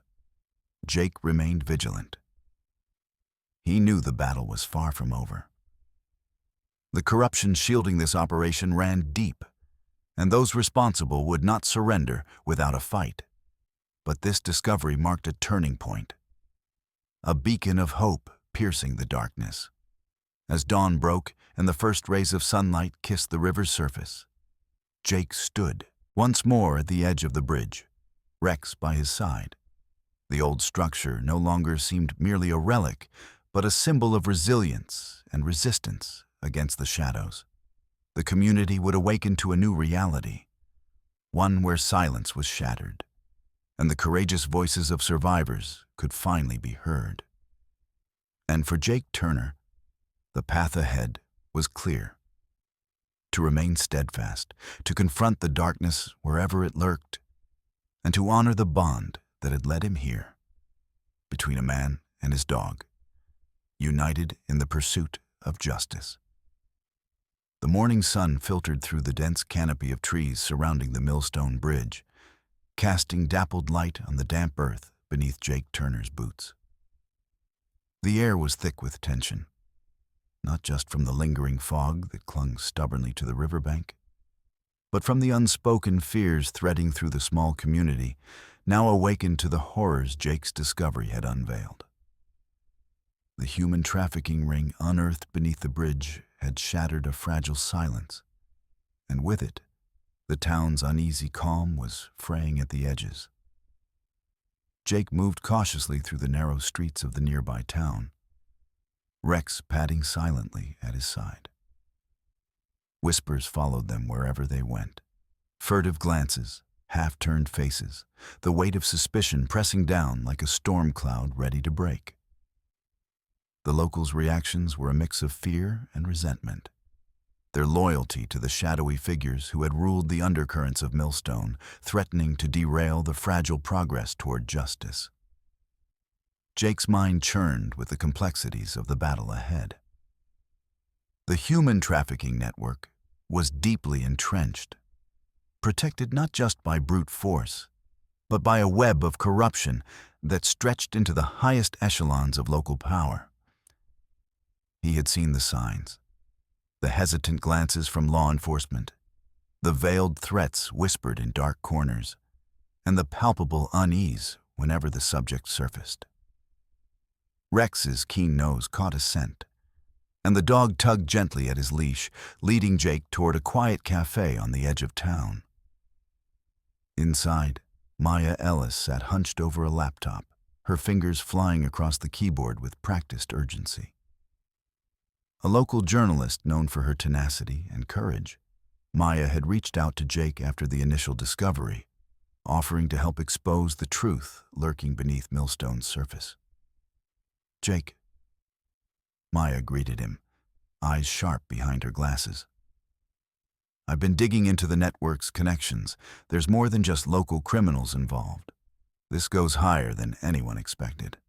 Jake remained vigilant. He knew the battle was far from over. The corruption shielding this operation ran deep, and those responsible would not surrender without a fight. But this discovery marked a turning point, a beacon of hope piercing the darkness. As dawn broke and the first rays of sunlight kissed the river's surface, Jake stood once more at the edge of the bridge, Rex by his side. The old structure no longer seemed merely a relic, but a symbol of resilience and resistance against the shadows. The community would awaken to a new reality, one where silence was shattered, and the courageous voices of survivors could finally be heard. And for Jake Turner, the path ahead was clear. To remain steadfast, to confront the darkness wherever it lurked, and to honor the bond that had led him here, between a man and his dog, united in the pursuit of justice. The morning sun filtered through the dense canopy of trees surrounding the Millstone Bridge, casting dappled light on the damp earth beneath Jake Turner's boots. The air was thick with tension, not just from the lingering fog that clung stubbornly to the riverbank, but from the unspoken fears threading through the small community, now awakened to the horrors Jake's discovery had unveiled. The human trafficking ring unearthed beneath the bridge had shattered a fragile silence, and with it, the town's uneasy calm was fraying at the edges. Jake moved cautiously through the narrow streets of the nearby town, Rex padding silently at his side. Whispers followed them wherever they went. Furtive glances, half-turned faces, the weight of suspicion pressing down like a storm cloud ready to break. The locals' reactions were a mix of fear and resentment. Their loyalty to the shadowy figures who had ruled the undercurrents of Millstone, threatening to derail the fragile progress toward justice. Jake's mind churned with the complexities of the battle ahead. The human trafficking network was deeply entrenched, protected not just by brute force, but by a web of corruption that stretched into the highest echelons of local power. He had seen the signs, the hesitant glances from law enforcement, the veiled threats whispered in dark corners, and the palpable unease whenever the subject surfaced. Rex's keen nose caught a scent, and the dog tugged gently at his leash, leading Jake toward a quiet cafe on the edge of town. Inside, Maya Ellis sat hunched over a laptop, her fingers flying across the keyboard with practiced urgency. A local journalist known for her tenacity and courage, Maya had reached out to Jake after the initial discovery, offering to help expose the truth lurking beneath Millstone's surface. "Jake," Maya greeted him, eyes sharp behind her glasses. "I've been digging into the network's connections. There's more than just local criminals involved. This goes higher than anyone expected."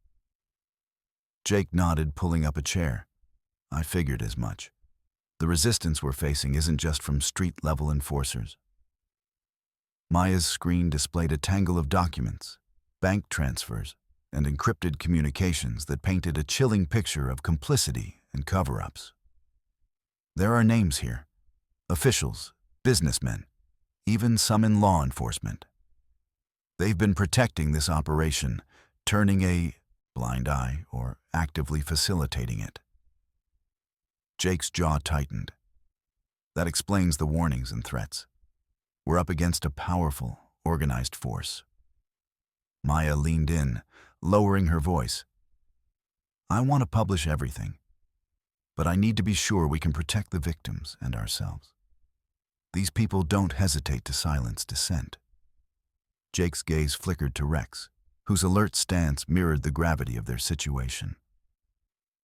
Jake nodded, pulling up a chair. "I figured as much. The resistance we're facing isn't just from street-level enforcers." Maya's screen displayed a tangle of documents, bank transfers, and encrypted communications that painted a chilling picture of complicity and cover-ups. There are names here, officials, businessmen, even some in law enforcement. They've been protecting this operation, turning a blind eye or actively facilitating it. Jake's jaw tightened. That explains the warnings and threats. We're up against a powerful, organized force. Maya leaned in, lowering her voice. "I want to publish everything, but I need to be sure we can protect the victims and ourselves. These people don't hesitate to silence dissent." Jake's gaze flickered to Rex, whose alert stance mirrored the gravity of their situation.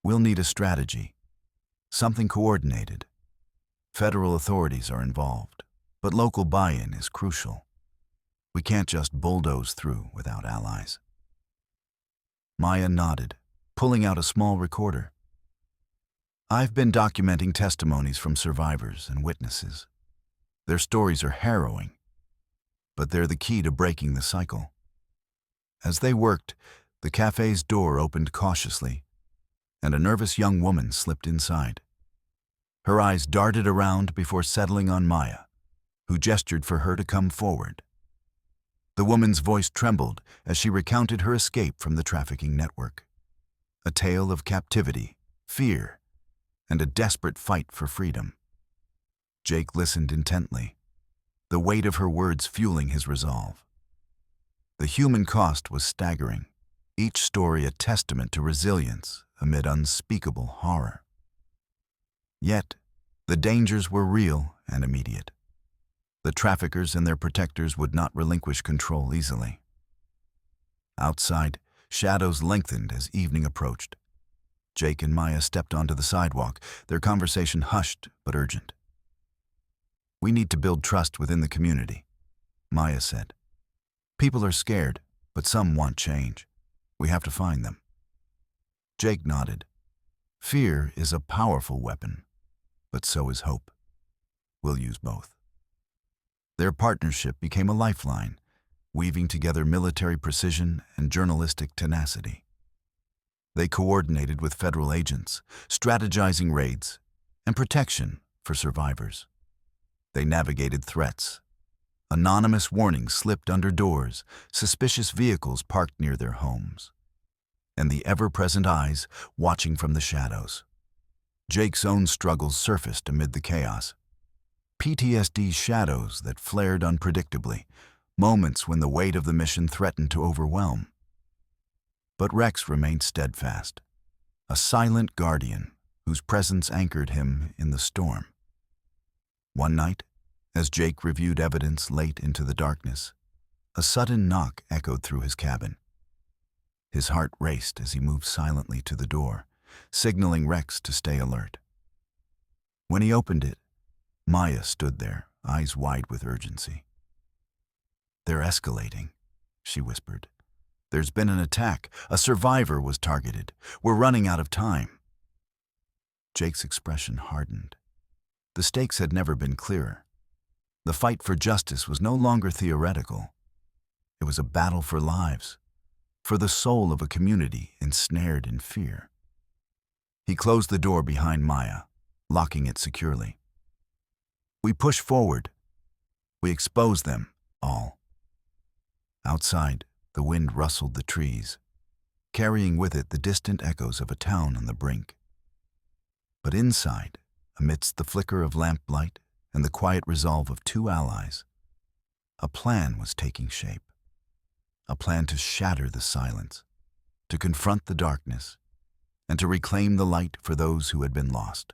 "We'll need a strategy. Something coordinated. Federal authorities are involved, but local buy-in is crucial. We can't just bulldoze through without allies." Maya nodded, pulling out a small recorder. "I've been documenting testimonies from survivors and witnesses. Their stories are harrowing, but they're the key to breaking the cycle." As they worked, the cafe's door opened cautiously, and a nervous young woman slipped inside. Her eyes darted around before settling on Maya, who gestured for her to come forward. The woman's voice trembled as she recounted her escape from the trafficking network. A tale of captivity, fear, and a desperate fight for freedom. Jake listened intently, the weight of her words fueling his resolve. The human cost was staggering, each story a testament to resilience amid unspeakable horror. Yet, the dangers were real and immediate. The traffickers and their protectors would not relinquish control easily. Outside, shadows lengthened as evening approached. Jake and Maya stepped onto the sidewalk, their conversation hushed but urgent. "We need to build trust within the community," Maya said. "People are scared, but some want change. We have to find them." Jake nodded. "Fear is a powerful weapon, but so is hope. We'll use both." Their partnership became a lifeline, weaving together military precision and journalistic tenacity. They coordinated with federal agents, strategizing raids and protection for survivors. They navigated threats. Anonymous warnings slipped under doors, suspicious vehicles parked near their homes. and the ever-present eyes watching from the shadows. Jake's own struggles surfaced amid the chaos. PTSD shadows that flared unpredictably, moments when the weight of the mission threatened to overwhelm. But Rex remained steadfast, a silent guardian whose presence anchored him in the storm. One night, as Jake reviewed evidence late into the darkness, a sudden knock echoed through his cabin. His heart raced as he moved silently to the door, signaling Rex to stay alert. When he opened it, Maya stood there, eyes wide with urgency. "They're escalating," she whispered. "There's been an attack. A survivor was targeted. We're running out of time." Jake's expression hardened. The stakes had never been clearer. The fight for justice was no longer theoretical. It was a battle for lives, for the soul of a community ensnared in fear. He closed the door behind Maya, locking it securely. "We push forward. We expose them all." Outside, the wind rustled the trees, carrying with it the distant echoes of a town on the brink. But inside, amidst the flicker of lamplight and the quiet resolve of two allies, a plan was taking shape. A plan to shatter the silence, to confront the darkness, and to reclaim the light for those who had been lost.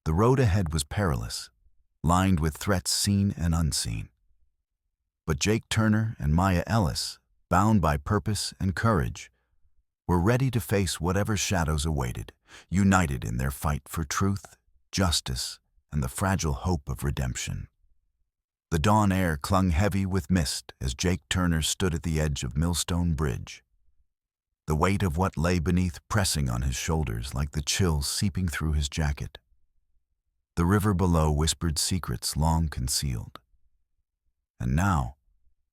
The road ahead was perilous, lined with threats seen and unseen. But Jake Turner and Maya Ellis, bound by purpose and courage, were ready to face whatever shadows awaited, united in their fight for truth, justice, and the fragile hope of redemption. The dawn air clung heavy with mist as Jake Turner stood at the edge of Millstone Bridge, the weight of what lay beneath pressing on his shoulders like the chills seeping through his jacket. The river below whispered secrets long concealed. And now,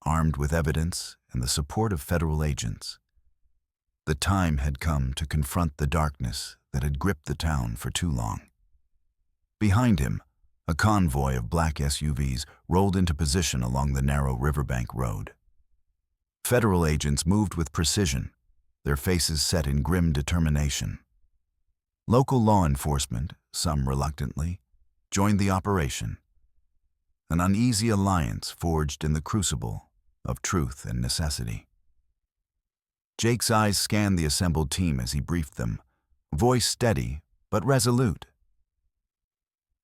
armed with evidence and the support of federal agents, the time had come to confront the darkness that had gripped the town for too long. Behind him, a convoy of black SUVs rolled into position along the narrow riverbank road. Federal agents moved with precision, their faces set in grim determination. Local law enforcement, some reluctantly, joined the operation, an uneasy alliance forged in the crucible of truth and necessity. Jake's eyes scanned the assembled team as he briefed them, voice steady but resolute.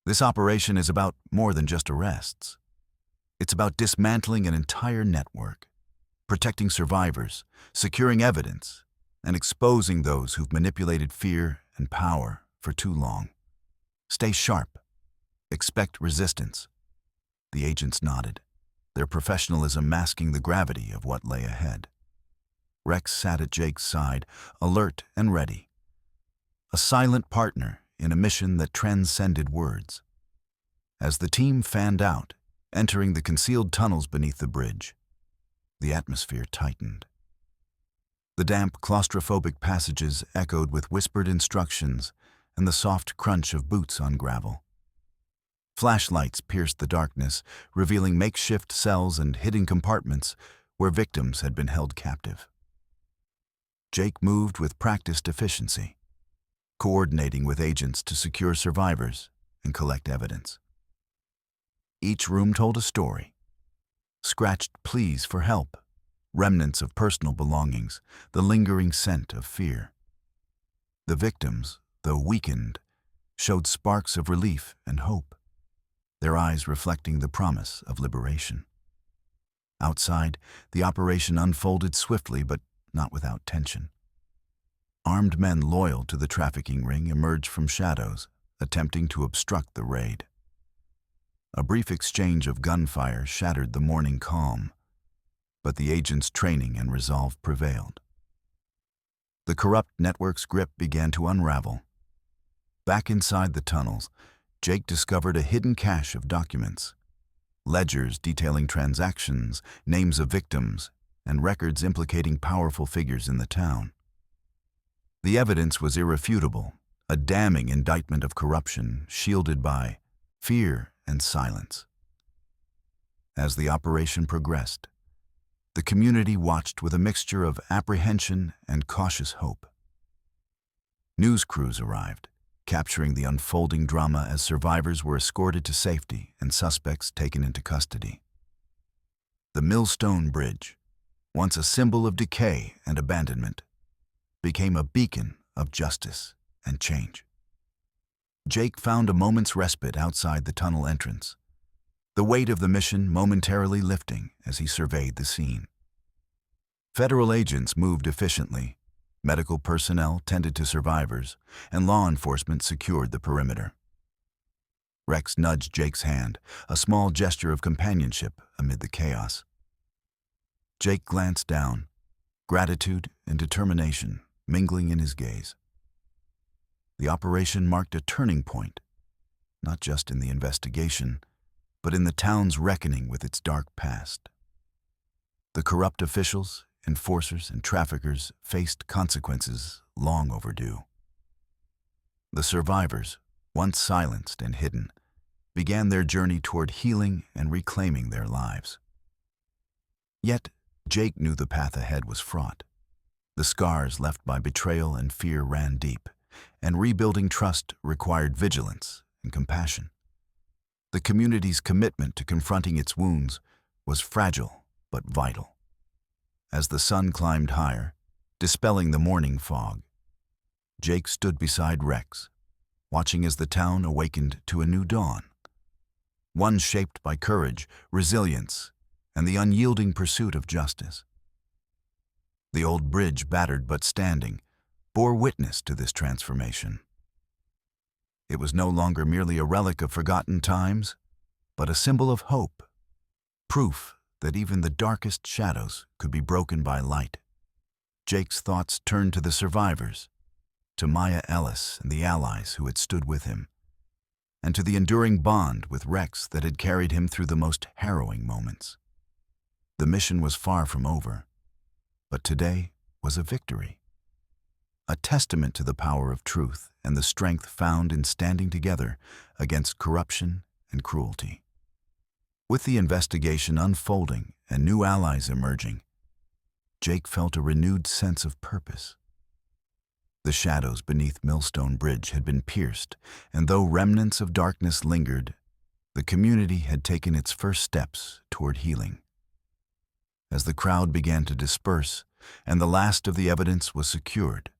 "This operation is about more than just arrests. It's about dismantling an entire network, protecting survivors, securing evidence, and exposing those who've manipulated fear and power for too long. Stay sharp. Expect resistance." The agents nodded, their professionalism masking the gravity of what lay ahead. Rex sat at Jake's side, alert and ready, a silent partner in a mission that transcended words. As the team fanned out, entering the concealed tunnels beneath the bridge, the atmosphere tightened. The damp, claustrophobic passages echoed with whispered instructions and the soft crunch of boots on gravel. Flashlights pierced the darkness, revealing makeshift cells and hidden compartments where victims had been held captive. Jake moved with practiced efficiency, coordinating with agents to secure survivors and collect evidence. Each room told a story, scratched pleas for help, remnants of personal belongings, the lingering scent of fear. The victims, though weakened, showed sparks of relief and hope, their eyes reflecting the promise of liberation. Outside, the operation unfolded swiftly but not without tension. Armed men loyal to the trafficking ring emerged from shadows, attempting to obstruct the raid. A brief exchange of gunfire shattered the morning calm, but the agents' training and resolve prevailed. The corrupt network's grip began to unravel. Back inside the tunnels, Jake discovered a hidden cache of documents, ledgers detailing transactions, names of victims, and records implicating powerful figures in the town. The evidence was irrefutable, a damning indictment of corruption shielded by fear and silence. As the operation progressed, The community watched with a mixture of apprehension and cautious hope. News crews arrived, capturing the unfolding drama as survivors were escorted to safety and suspects taken into custody. The Millstone Bridge, once a symbol of decay and abandonment, became a beacon of justice and change. Jake found a moment's respite outside the tunnel entrance, the weight of the mission momentarily lifting as he surveyed the scene. Federal agents moved efficiently, medical personnel tended to survivors, and law enforcement secured the perimeter. Rex nudged Jake's hand, a small gesture of companionship amid the chaos. Jake glanced down, gratitude and determination mingling in his gaze. The operation marked a turning point, not just in the investigation, but in the town's reckoning with its dark past. The corrupt officials, enforcers, and traffickers faced consequences long overdue. The survivors, once silenced and hidden, began their journey toward healing and reclaiming their lives. Yet, Jake knew the path ahead was fraught. The scars left by betrayal and fear ran deep, and rebuilding trust required vigilance and compassion. The community's commitment to confronting its wounds was fragile but vital. As the sun climbed higher, dispelling the morning fog, Jake stood beside Rex, watching as the town awakened to a new dawn, one shaped by courage, resilience, and the unyielding pursuit of justice. The old bridge, battered but standing, bore witness to this transformation. It was no longer merely a relic of forgotten times, but a symbol of hope, proof that even the darkest shadows could be broken by light. Jake's thoughts turned to the survivors, to Maya Ellis and the allies who had stood with him, and to the enduring bond with Rex that had carried him through the most harrowing moments. The mission was far from over, but today was a victory, a testament to the power of truth and the strength found in standing together against corruption and cruelty. With the investigation unfolding and new allies emerging, Jake felt a renewed sense of purpose. The shadows beneath Millstone Bridge had been pierced, and though remnants of darkness lingered, the community had taken its first steps toward healing. As the crowd began to disperse and the last of the evidence was secured,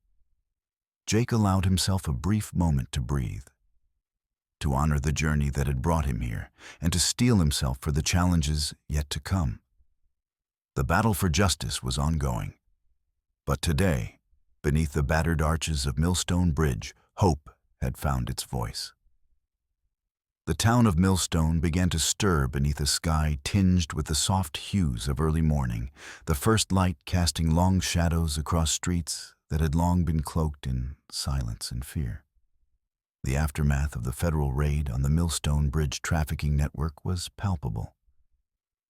Jake allowed himself a brief moment to breathe, to honor the journey that had brought him here, and to steel himself for the challenges yet to come. The battle for justice was ongoing, but today, beneath the battered arches of Millstone Bridge, hope had found its voice. The town of Millstone began to stir beneath a sky tinged with the soft hues of early morning, the first light casting long shadows across streets that had long been cloaked in silence and fear. The aftermath of the federal raid on the Millstone Bridge trafficking network was palpable.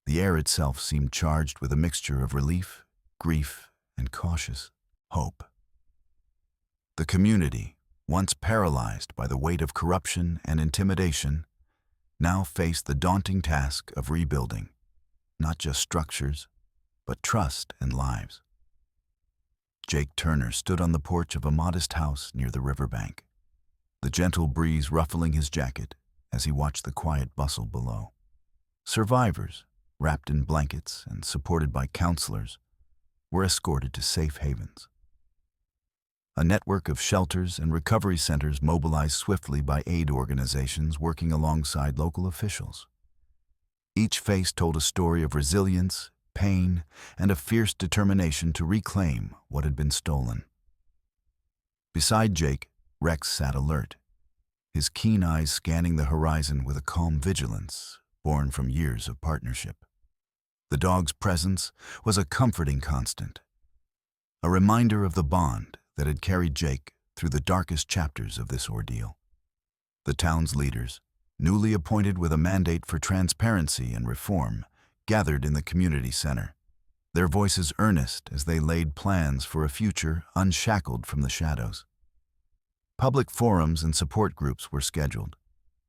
The air itself seemed charged with a mixture of relief, grief, and cautious hope. The community, once paralyzed by the weight of corruption and intimidation, now faced the daunting task of rebuilding, not just structures, but trust and lives. Jake Turner stood on the porch of a modest house near the riverbank, the gentle breeze ruffling his jacket as he watched the quiet bustle below. Survivors, wrapped in blankets and supported by counselors, were escorted to safe havens. A network of shelters and recovery centers mobilized swiftly by aid organizations working alongside local officials. Each face told a story of resilience, pain, and a fierce determination to reclaim what had been stolen. Beside Jake, Rex sat alert, his keen eyes scanning the horizon with a calm vigilance born from years of partnership. The dog's presence was a comforting constant, a reminder of the bond that had carried Jake through the darkest chapters of this ordeal. The town's leaders, newly appointed with a mandate for transparency and reform, gathered in the community center, their voices earnest as they laid plans for a future unshackled from the shadows. Public forums and support groups were scheduled,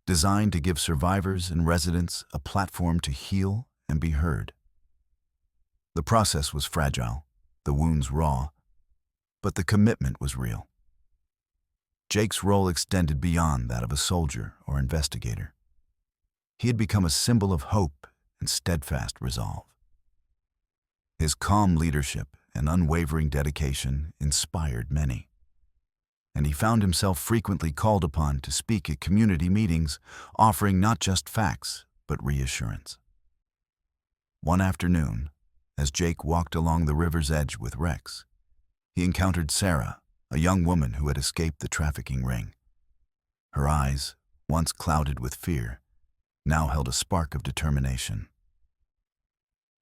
designed to give survivors and residents a platform to heal and be heard. The process was fragile, the wounds raw, but the commitment was real. Jake's role extended beyond that of a soldier or investigator. He had become a symbol of hope and steadfast resolve. His calm leadership and unwavering dedication inspired many, and he found himself frequently called upon to speak at community meetings, offering not just facts, but reassurance. One afternoon, as Jake walked along the river's edge with Rex, he encountered Sarah, a young woman who had escaped the trafficking ring. Her eyes, once clouded with fear, now held a spark of determination.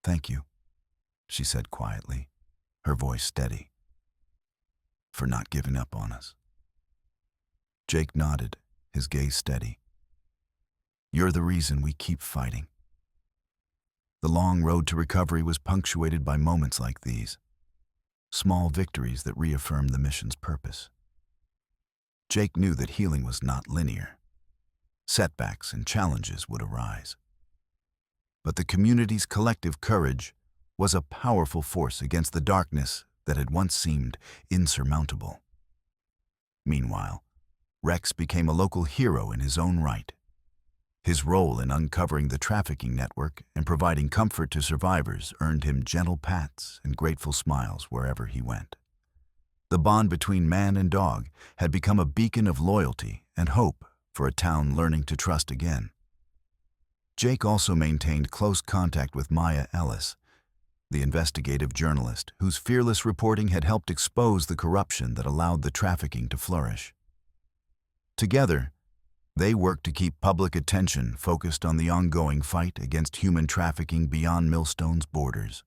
"Thank you," she said quietly, her voice steady, "for not giving up on us." Jake nodded, his gaze steady. "You're the reason we keep fighting." The long road to recovery was punctuated by moments like these, small victories that reaffirmed the mission's purpose. Jake knew that healing was not linear. Setbacks and challenges would arise. But the community's collective courage was a powerful force against the darkness that had once seemed insurmountable. Meanwhile, Rex became a local hero in his own right. His role in uncovering the trafficking network and providing comfort to survivors earned him gentle pats and grateful smiles wherever he went. The bond between man and dog had become a beacon of loyalty and hope for a town learning to trust again. Jake also maintained close contact with Maya Ellis, the investigative journalist whose fearless reporting had helped expose the corruption that allowed the trafficking to flourish. Together, they worked to keep public attention focused on the ongoing fight against human trafficking beyond Millstone's borders,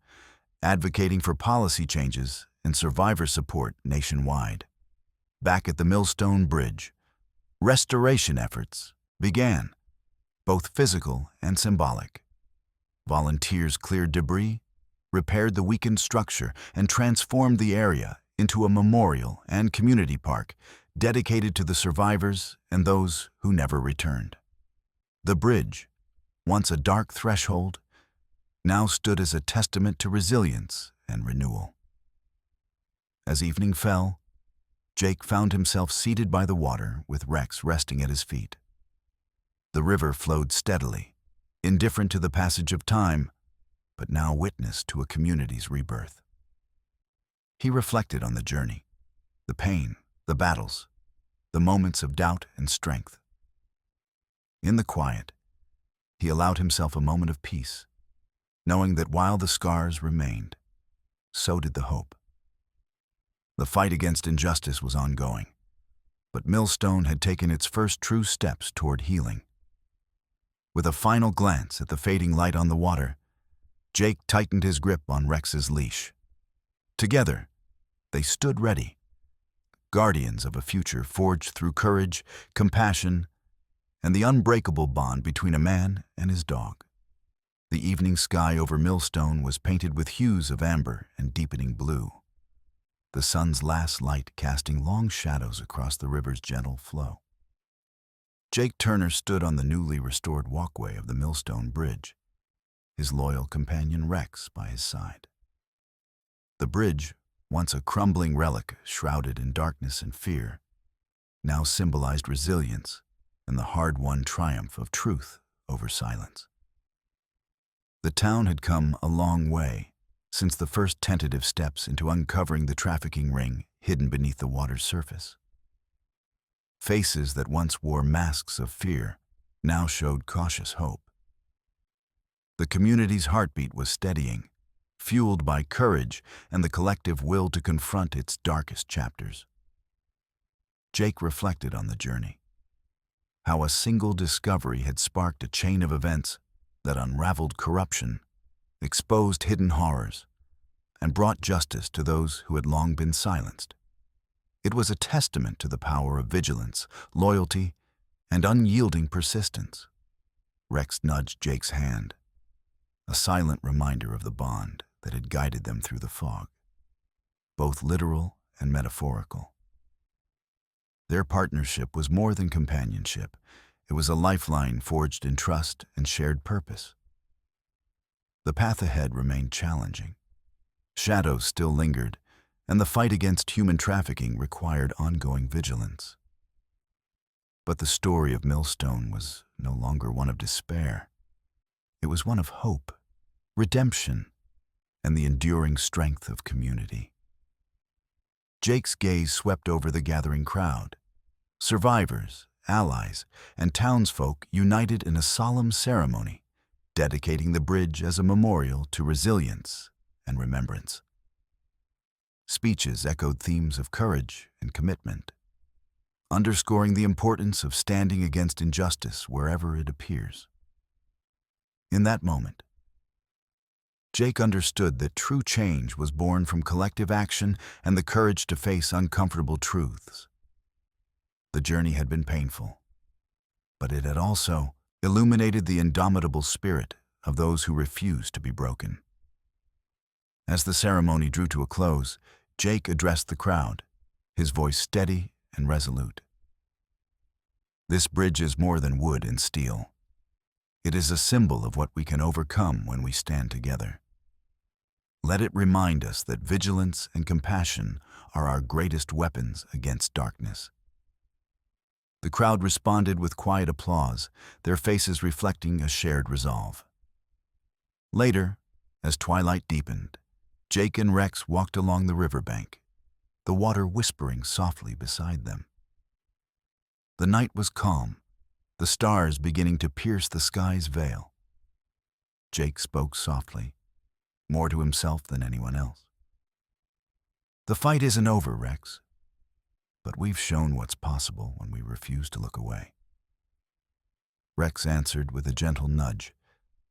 advocating for policy changes and survivor support nationwide. Back at the Millstone Bridge, restoration efforts began, both physical and symbolic. Volunteers cleared debris, repaired the weakened structure, and transformed the area into a memorial and community park dedicated to the survivors and those who never returned. The bridge, once a dark threshold, now stood as a testament to resilience and renewal. As evening fell, Jake found himself seated by the water with Rex resting at his feet. The river flowed steadily, indifferent to the passage of time, but now witness to a community's rebirth. He reflected on the journey, the pain, the battles, the moments of doubt and strength. In the quiet, he allowed himself a moment of peace, knowing that while the scars remained, so did the hope. The fight against injustice was ongoing, but Millstone had taken its first true steps toward healing. With a final glance at the fading light on the water, Jake tightened his grip on Rex's leash. Together, they stood ready, guardians of a future forged through courage, compassion, and the unbreakable bond between a man and his dog. The evening sky over Millstone was painted with hues of amber and deepening blue, the sun's last light casting long shadows across the river's gentle flow. Jake Turner stood on the newly restored walkway of the Millstone Bridge, his loyal companion Rex by his side. The bridge, once a crumbling relic shrouded in darkness and fear, now symbolized resilience and the hard-won triumph of truth over silence. The town had come a long way since the first tentative steps into uncovering the trafficking ring hidden beneath the water's surface. Faces that once wore masks of fear now showed cautious hope. The community's heartbeat was steadying, fueled by courage and the collective will to confront its darkest chapters. Jake reflected on the journey, how a single discovery had sparked a chain of events that unraveled corruption, exposed hidden horrors, and brought justice to those who had long been silenced. It was a testament to the power of vigilance, loyalty, and unyielding persistence. Rex nudged Jake's hand, a silent reminder of the bond that had guided them through the fog, both literal and metaphorical. Their partnership was more than companionship. It was a lifeline forged in trust and shared purpose. The path ahead remained challenging, Shadows still lingered, and the fight against human trafficking required ongoing vigilance. But the story of Millstone was no longer one of despair. It was one of hope, redemption, and the enduring strength of community. Jake's gaze swept over the gathering crowd. Survivors, allies, and townsfolk united in a solemn ceremony, dedicating the bridge as a memorial to resilience and remembrance. Speeches echoed themes of courage and commitment, underscoring the importance of standing against injustice wherever it appears. In that moment, Jake understood that true change was born from collective action and the courage to face uncomfortable truths. The journey had been painful, but it had also illuminated the indomitable spirit of those who refused to be broken. As the ceremony drew to a close, Jake addressed the crowd, his voice steady and resolute. This bridge is more than wood and steel. It is a symbol of what we can overcome when we stand together. Let it remind us that vigilance and compassion are our greatest weapons against darkness. The crowd responded with quiet applause, their faces reflecting a shared resolve. Later, as twilight deepened, Jake and Rex walked along the riverbank, the water whispering softly beside them. The night was calm, the stars beginning to pierce the sky's veil. Jake spoke softly, more to himself than anyone else. The fight isn't over, Rex, but we've shown what's possible when we refuse to look away. Rex answered with a gentle nudge,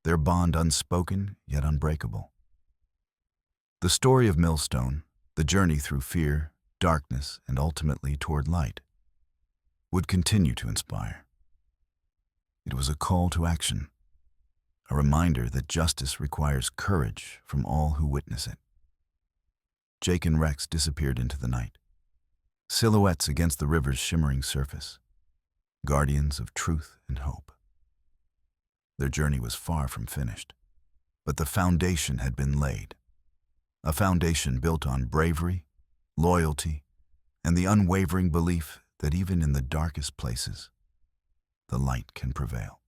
their bond unspoken yet unbreakable. The story of Millstone, the journey through fear, darkness, and ultimately toward light, would continue to inspire. It was a call to action, a reminder that justice requires courage from all who witness it. Jake and Rex disappeared into the night, silhouettes against the river's shimmering surface, guardians of truth and hope. Their journey was far from finished, but the foundation had been laid, a foundation built on bravery, loyalty, and the unwavering belief that even in the darkest places, the light can prevail.